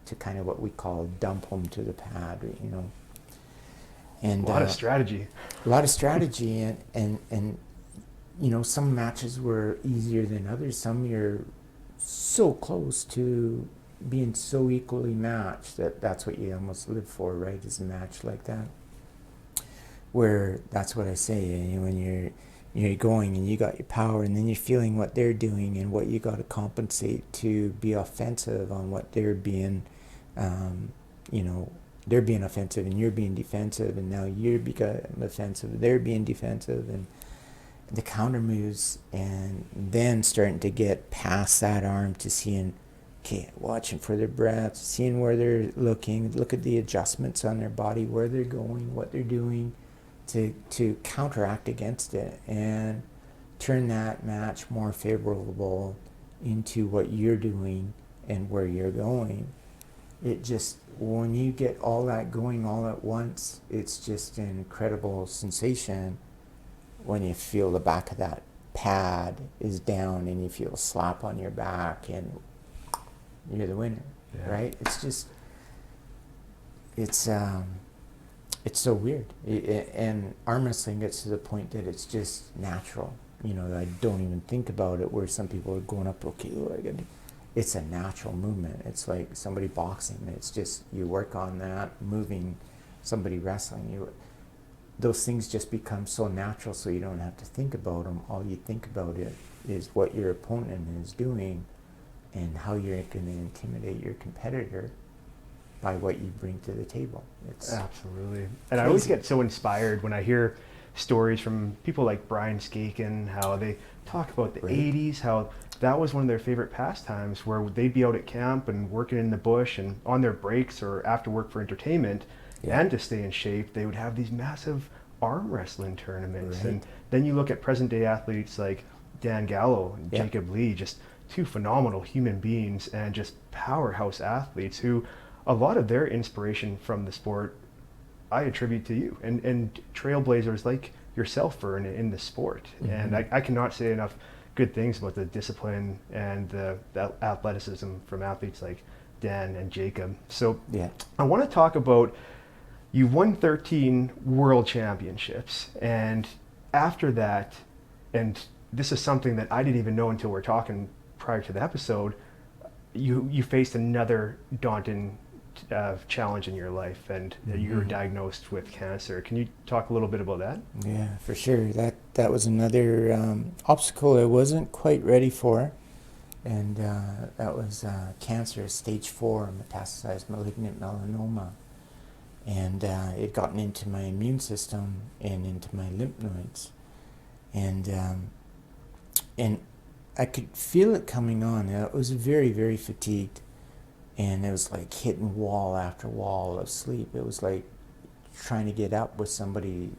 to kind of what we call dump them to the pad, And
a lot of strategy.
A lot of strategy, and some matches were easier than others. Some you're so close to being so equally matched that's what you almost live for, right? Is a match like that, where that's what I say. When you're going and you got your power, and then you're feeling what they're doing and what you got to compensate to be offensive on what they're being, they're being offensive and you're being defensive, and now you're becoming offensive, they're being defensive, and the counter moves, and then starting to get past that arm to seeing, okay, watching for their breath, seeing where they're looking, look at the adjustments on their body, where they're going, what they're doing, to counteract against it and turn that match more favorable into what you're doing and where you're going. It just, when you get all that going all at once, it's just an incredible sensation when you feel the back of that pad is down and you feel a slap on your back and you're the winner, right? It's just, it's so weird. And arm wrestling gets to the point that it's just natural. I don't even think about it, where some people are going up, okay, it's a natural movement. It's like somebody boxing. It's just, you work on that, moving, somebody wrestling. Those things just become so natural, so you don't have to think about them. All you think about it is what your opponent is doing and how you're going to intimidate your competitor by what you bring to the table. It's
absolutely. And I always get so inspired when I hear stories from people like Brian Skaken, how they talk about the 80s, how that was one of their favorite pastimes, where they'd be out at camp and working in the bush, and on their breaks or after work for entertainment, and to stay in shape, they would have these massive arm wrestling tournaments. And then you look at present day athletes like Dan Gallo and Jacob Lee, just two phenomenal human beings and just powerhouse athletes who a lot of their inspiration from the sport I attribute to you and trailblazers like yourself, Vern, in the sport. And I cannot say enough good things about the discipline and the athleticism from athletes like Dan and Jacob. So I want to talk about, you've won 13 world championships, and after that, and this is something that I didn't even know until we're talking prior to the episode, you faced another daunting challenge in your life, and you were diagnosed with cancer. Can you talk a little bit about that?
Yeah, for sure. That was another obstacle I wasn't quite ready for, and that was cancer, stage 4, metastasized malignant melanoma, and it had gotten into my immune system and into my lymph nodes, and I could feel it coming on. I was very, very fatigued. and it was like hitting wall after wall of sleep. It was like trying to get up with somebody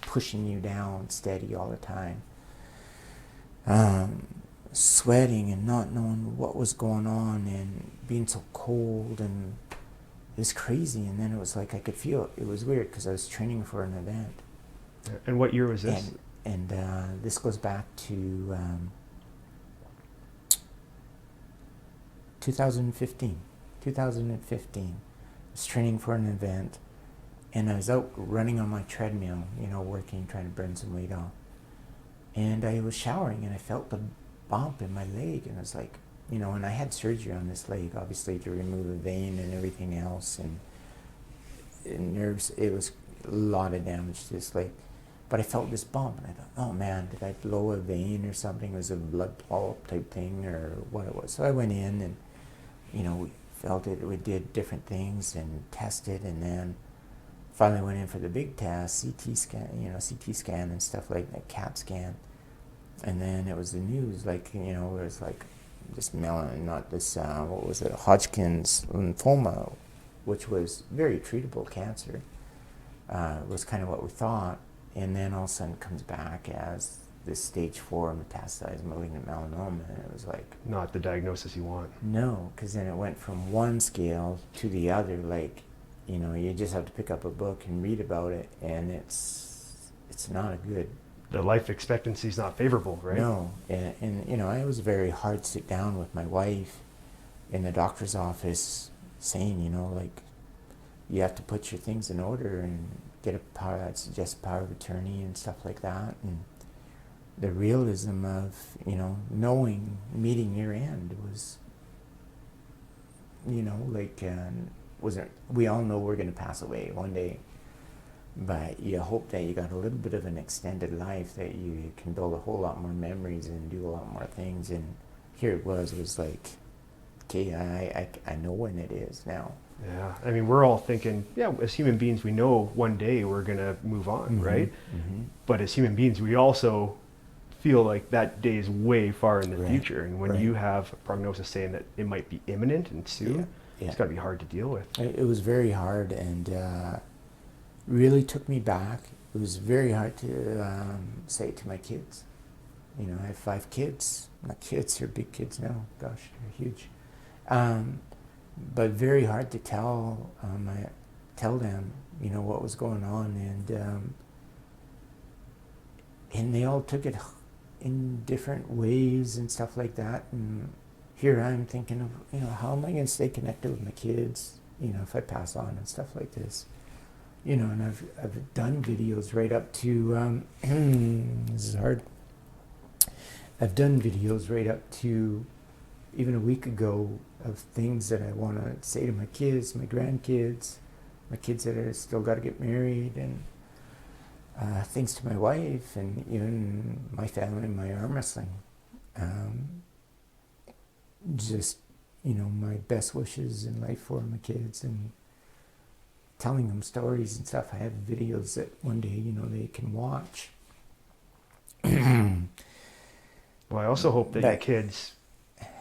pushing you down steady all the time. Sweating and not knowing what was going on and being so cold, and it was crazy. And then it was like I could feel it. It was weird because I was training for an event.
And what year was this?
And this goes back to 2015. 2015. I was training for an event, and I was out running on my treadmill, working, trying to burn some weight off. And I was showering, and I felt the bump in my leg, and I was like, and I had surgery on this leg, obviously, to remove a vein and everything else, and nerves. It was a lot of damage to this leg. But I felt this bump, and I thought, oh man, did I blow a vein or something? Was it a blood polyp type thing or what it was? So I went in and, we felt it. We did different things and tested, and then finally went in for the big test, CT scan and stuff like that, CAT scan. And then it was the news, like, it was like this Hodgkin's lymphoma, which was very treatable cancer, was kind of what we thought. And then all of a sudden it comes back as this stage 4 metastasized malignant melanoma, and it was like...
Not the diagnosis you want.
No, because then it went from one scale to the other, like, you just have to pick up a book and read about it, and it's not a good...
The life expectancy is not favorable, right?
No, and it was a very hard sit down with my wife in the doctor's office saying, like, you have to put your things in order and get a power of attorney and stuff like that, and the realism of, knowing, meeting your end was, we all know we're going to pass away one day, but you hope that you got a little bit of an extended life, that you can build a whole lot more memories and do a lot more things. And here it was like, okay, I know when it is now.
Yeah, I mean, we're all thinking, as human beings, we know one day we're going to move on,
Mm-hmm.
right?
Mm-hmm.
But as human beings, we also feel like that day is way far in the future. And when you have a prognosis saying that it might be imminent and soon, it's got to be hard to deal with.
It was very hard, and really took me back. It was very hard to say to my kids. I have 5 kids. My kids are big kids now. Gosh, they're huge. But very hard to tell them, what was going on, and they all took it in different ways and stuff like that. And here I'm thinking of, how am I going to stay connected with my kids, if I pass on and stuff like this, and I've done videos right up to, this is hard. I've done videos right up to even a week ago of things that I want to say to my kids, my grandkids, my kids that are still got to get married, and things to my wife, and even my family, my arm wrestling. Just, my best wishes in life for my kids, and telling them stories and stuff. I have videos that one day, they can watch.
Well, I also hope that your kids,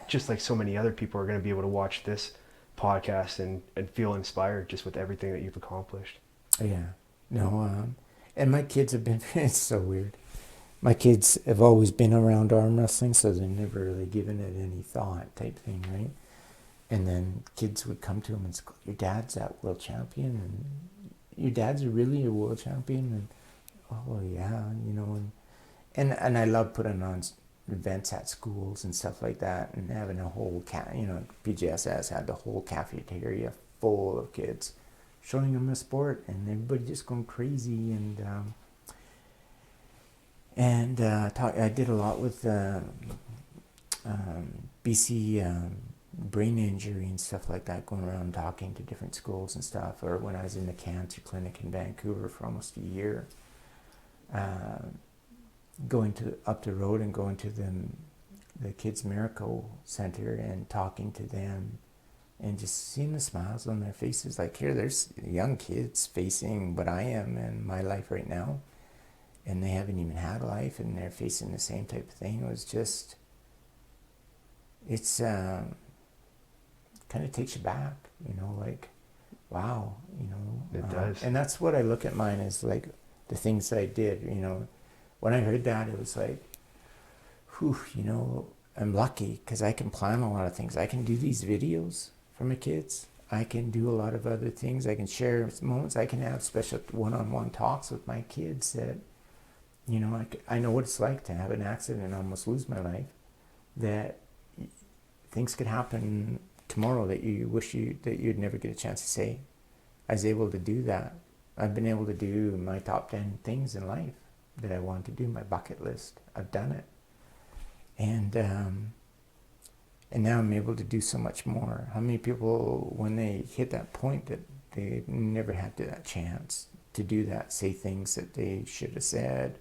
just like so many other people, are going to be able to watch this podcast and feel inspired just with everything that you've accomplished.
Yeah. No, and my kids have been, it's so weird. My kids have always been around arm wrestling, so they've never really given it any thought type thing, right? And then kids would come to them and say, your dad's that world champion, and your dad's really a world champion, and oh yeah, and I love putting on events at schools and stuff like that, and having a whole PGSS had the whole cafeteria full of kids, showing them the sport, and everybody just going crazy. And I did a lot with BC brain injury and stuff like that, going around talking to different schools and stuff. Or when I was in the cancer clinic in Vancouver for almost a year, going up the road and going to the Kids Miracle Center and talking to them, and just seeing the smiles on their faces. Like, here, there's young kids facing what I am in my life right now, and they haven't even had a life, and they're facing the same type of thing. It was just, it's kind of takes you back, you know, like, wow, you know.
It does.
And that's what I look at mine as, like, the things I did, you know. When I heard that, it was like, whew, you know, I'm lucky because I can plan a lot of things. I can do these videos for my kids. I can do a lot of other things. I can share moments. I can have special one-on-one talks with my kids that, you know, I know what it's like to have an accident and almost lose my life, that things could happen tomorrow that you wish that you'd never get a chance to say. I was able to do that. I've been able to do my top 10 things in life that I want to do, my bucket list. I've done it. And now I'm able to do so much more. How many people, when they hit that point that they never had that chance to do that, say things that they should have said,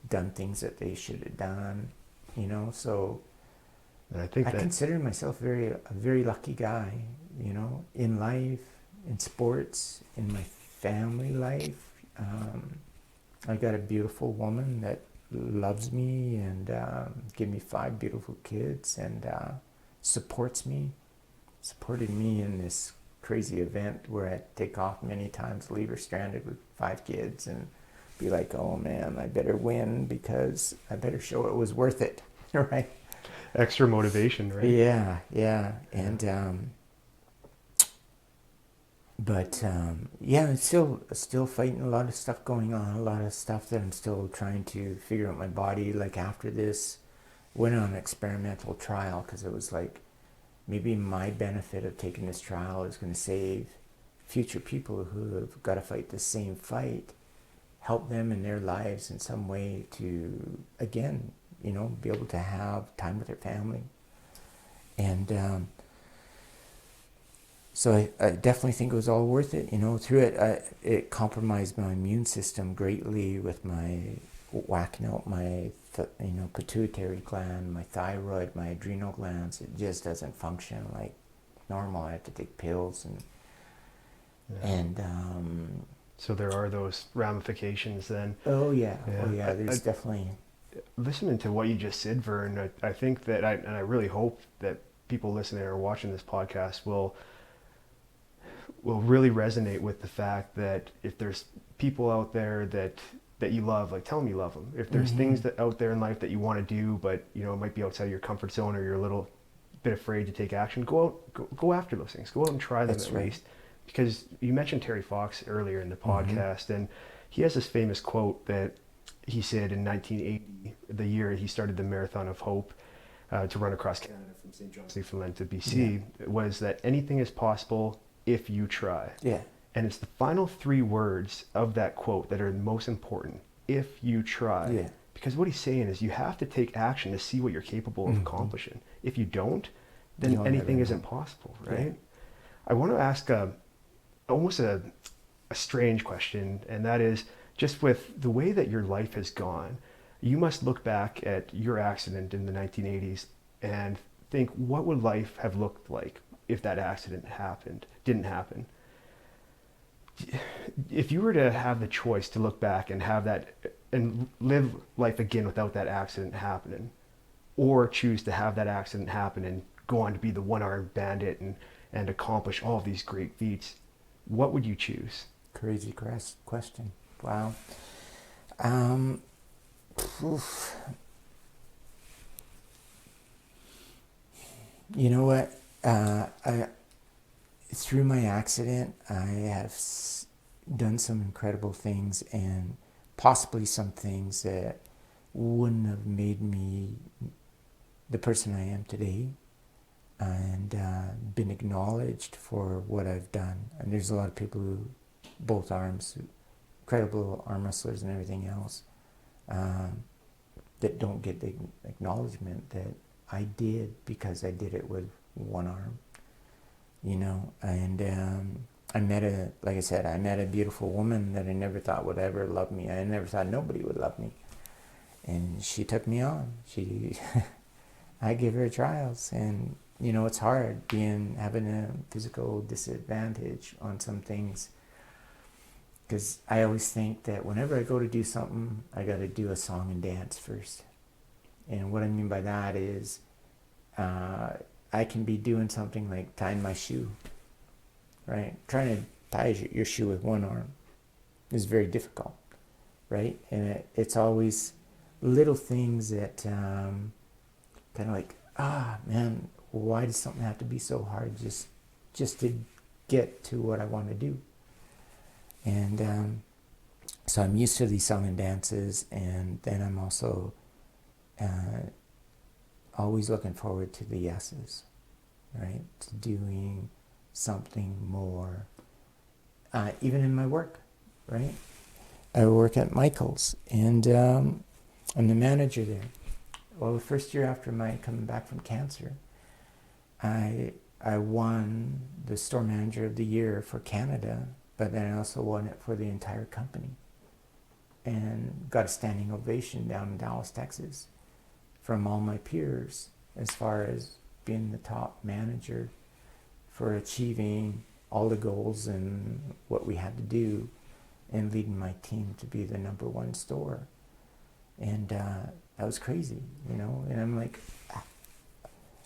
done things that they should have done, you know? So
And I think
I consider myself a very lucky guy, you know, in life, in sports, in my family life. I got a beautiful woman that loves me and gave me 5 beautiful kids and supported me in this crazy event where I take off many times, leave her stranded with 5 kids and be like, oh man, I better win because I better show it was worth it, right?
extra motivation, right?
Yeah. And yeah, I'm still fighting a lot of stuff going on, a lot of stuff that I'm still trying to figure out my body. Like after this, went on an experimental trial because it was like, maybe my benefit of taking this trial is going to save future people who have got to fight the same fight, help them in their lives in some way to, again, you know, be able to have time with their family. And so I definitely think it was all worth it. You know, through it, it compromised my immune system greatly with my whacking out my, pituitary gland, my thyroid, my adrenal glands. It just doesn't function like normal. I have to take pills
So there are those ramifications then.
Oh yeah. There's definitely.
Listening to what you just said, Vern, I think that, and I really hope that people listening or watching this podcast will really resonate with the fact that if there's people out there that you love, like tell them you love them. If there's things that out there in life that you want to do, but you know it might be outside your comfort zone or you're a little bit afraid to take action, go after those things. Go out and try them. That's at least. Because you mentioned Terry Fox earlier in the podcast, and he has this famous quote that he said in 1980, the year he started the Marathon of Hope, to run across Canada from St. John's, Newfoundland to BC, was that anything is possible if you try.
Yeah.
And it's the final 3 words of that quote that are the most important. If you try.
Yeah.
Because what he's saying is you have to take action to see what you're capable of accomplishing. If you don't, then anything isn't possible, right? Yeah. I want to ask almost a strange question, and that is, just with the way that your life has gone, you must look back at your accident in the 1980s and think, what would life have looked like if that accident didn't happen? If you were to have the choice to look back and have that and live life again without that accident happening, or choose to have that accident happen and go on to be the One Arm Bandit and accomplish all of these great feats, what would you choose?
Crazy question. Wow. You know what? Through my accident, I have done some incredible things, and possibly some things that wouldn't have made me the person I am today, and been acknowledged for what I've done. And there's a lot of people who, both arms, incredible arm wrestlers and everything else, that don't get the acknowledgement that I did, because I did it with one arm, you know. And I met a beautiful woman that I never thought would ever love me. I never thought nobody would love me, and she took me on. I gave her trials, and you know, it's hard having a physical disadvantage on some things, because I always think that whenever I go to do something, I got to do a song and dance first. And what I mean by that is, I can be doing something like tying my shoe, right? Trying to tie your shoe with one arm is very difficult, right? And it's always little things that kind of like, man, why does something have to be so hard just to get to what I want to do? And so I'm used to these song and dances, and then I'm also always looking forward to the yeses, right? To doing something more, even in my work, right? I work at Michael's, and I'm the manager there. Well, the first year after my coming back from cancer, I won the store manager of the year for Canada, but then I also won it for the entire company, and got a standing ovation down in Dallas, Texas, from all my peers as far as being the top manager for achieving all the goals and what we had to do and leading my team to be the number one store. And that was crazy, you know, and I'm like,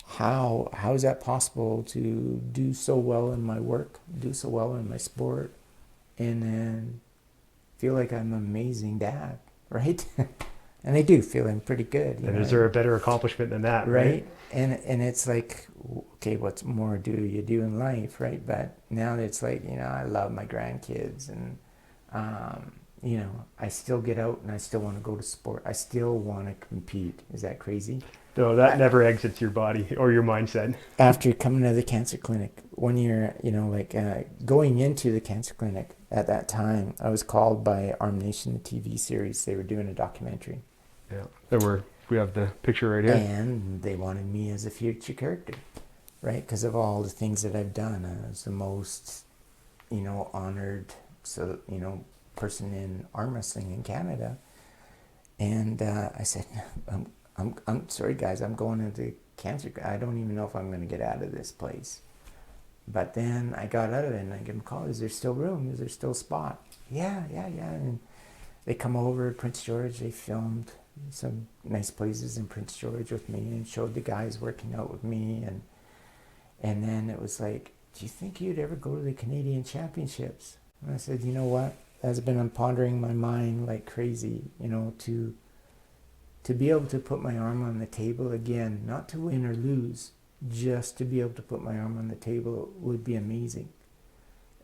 how is that possible to do so well in my work, do so well in my sport, and then feel like I'm an amazing dad, right? And I do feel I'm pretty good.
And is there a better accomplishment than that, right?
And it's like, okay, what more do you do in life, right? But now it's like, you know, I love my grandkids, and you know, I still get out and I still want to go to sport. I still want to compete. Is that crazy?
No, that never exits your body or your mindset.
After coming to the cancer clinic, 1 year, you know, like going into the cancer clinic at that time, I was called by Arm Nation, the TV series. They were doing a documentary.
Yeah, we have the picture right here.
And they wanted me as a future character, right? Because of all the things that I've done. I was the most, you know, honored, so, you know, person in arm wrestling in Canada. And I said, I'm sorry, guys, I'm going into cancer. I don't even know if I'm going to get out of this place. But then I got out of it, and I give them a call. Is there still room? Is there still a spot? Yeah. And they come over, Prince George. They filmed some nice places in Prince George with me and showed the guys working out with me. And then it was like, do you think you'd ever go to the Canadian Championships? And I said, you know what? That's been pondering my mind like crazy, you know, to be able to put my arm on the table again, not to win or lose, just to be able to put my arm on the table would be amazing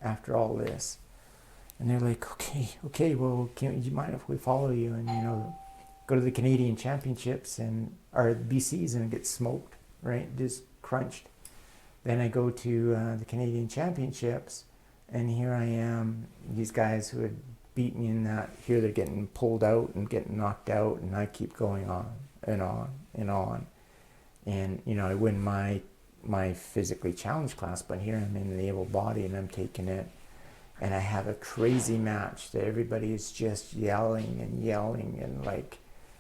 after all this. And they're like, okay, well, do you mind if we follow you and, you know, go to the Canadian Championships or BCs and get smoked, right? Just crunched. Then I go to the Canadian Championships, and here I am, these guys who had beat me in that, here they're getting pulled out and getting knocked out, and I keep going on and on and on. And, you know, I win my physically challenged class, but here I'm in the able body and I'm taking it. And I have a crazy match that everybody is just yelling and like,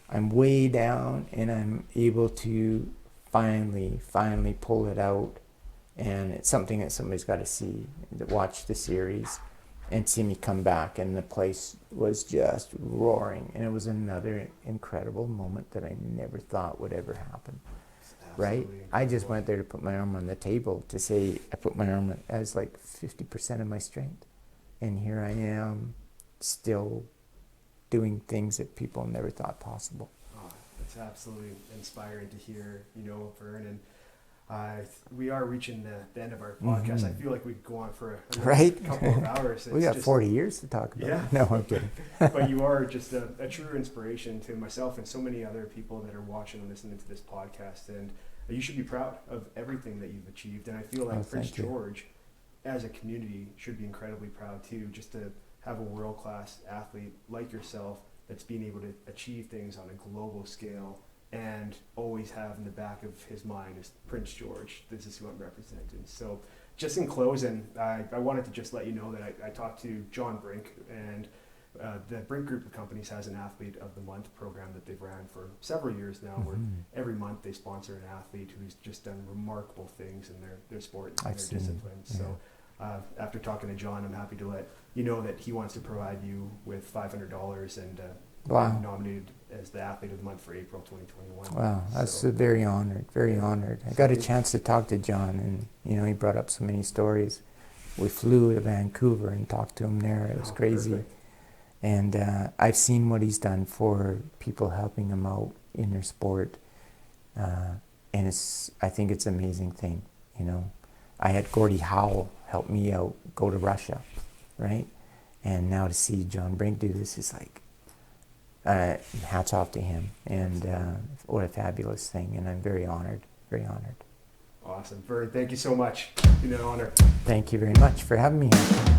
I'm way down and I'm able to finally pull it out. And it's something that somebody's got to see, watch the series and see me come back. And the place was just roaring. And it was another incredible moment that I never thought would ever happen. Right? I just went there to put my arm on the table to say I put my arm as like 50% of my strength. And here I am still doing things that people never thought possible.
Oh, that's absolutely inspiring to hear, you know, Vern. And we are reaching the end of our podcast. I feel like we could go on for a couple of hours.
We got 40 years to talk about.
Yeah.
No, I'm kidding.
But you are just a true inspiration to myself and so many other people that are watching and listening to this podcast. And you should be proud of everything that you've achieved. And I feel like Prince George, as a community, should be incredibly proud too, just to have a world-class athlete like yourself that's being able to achieve things on a global scale and always have in the back of his mind is Prince George. This is who I'm representing. So just in closing, I wanted to just let you know that I talked to John Brink, and the Brink Group of Companies has an Athlete of the Month program that they've ran for several years now, where every month they sponsor an athlete who's just done remarkable things in their sport and their discipline. Yeah. So after talking to John, I'm happy to let you know that he wants to provide you with $500 and
Wow.
Nominated as the Athlete of the Month for April 2021.
Wow, that's
So,
very honored, very honored. I got a chance to talk to John, and he brought up so many stories. We flew to Vancouver and talked to him there. It was crazy.
Perfect.
And I've seen what he's done for people, helping them out in their sport. And I think it's an amazing thing, I had Gordie Howe help me out, go to Russia, right? And now to see John Brink do this is like, hats off to him. And what a fabulous thing. And I'm very honored, very honored.
Awesome. Vern, thank you so much. It's been an honor.
Thank you very much for having me here.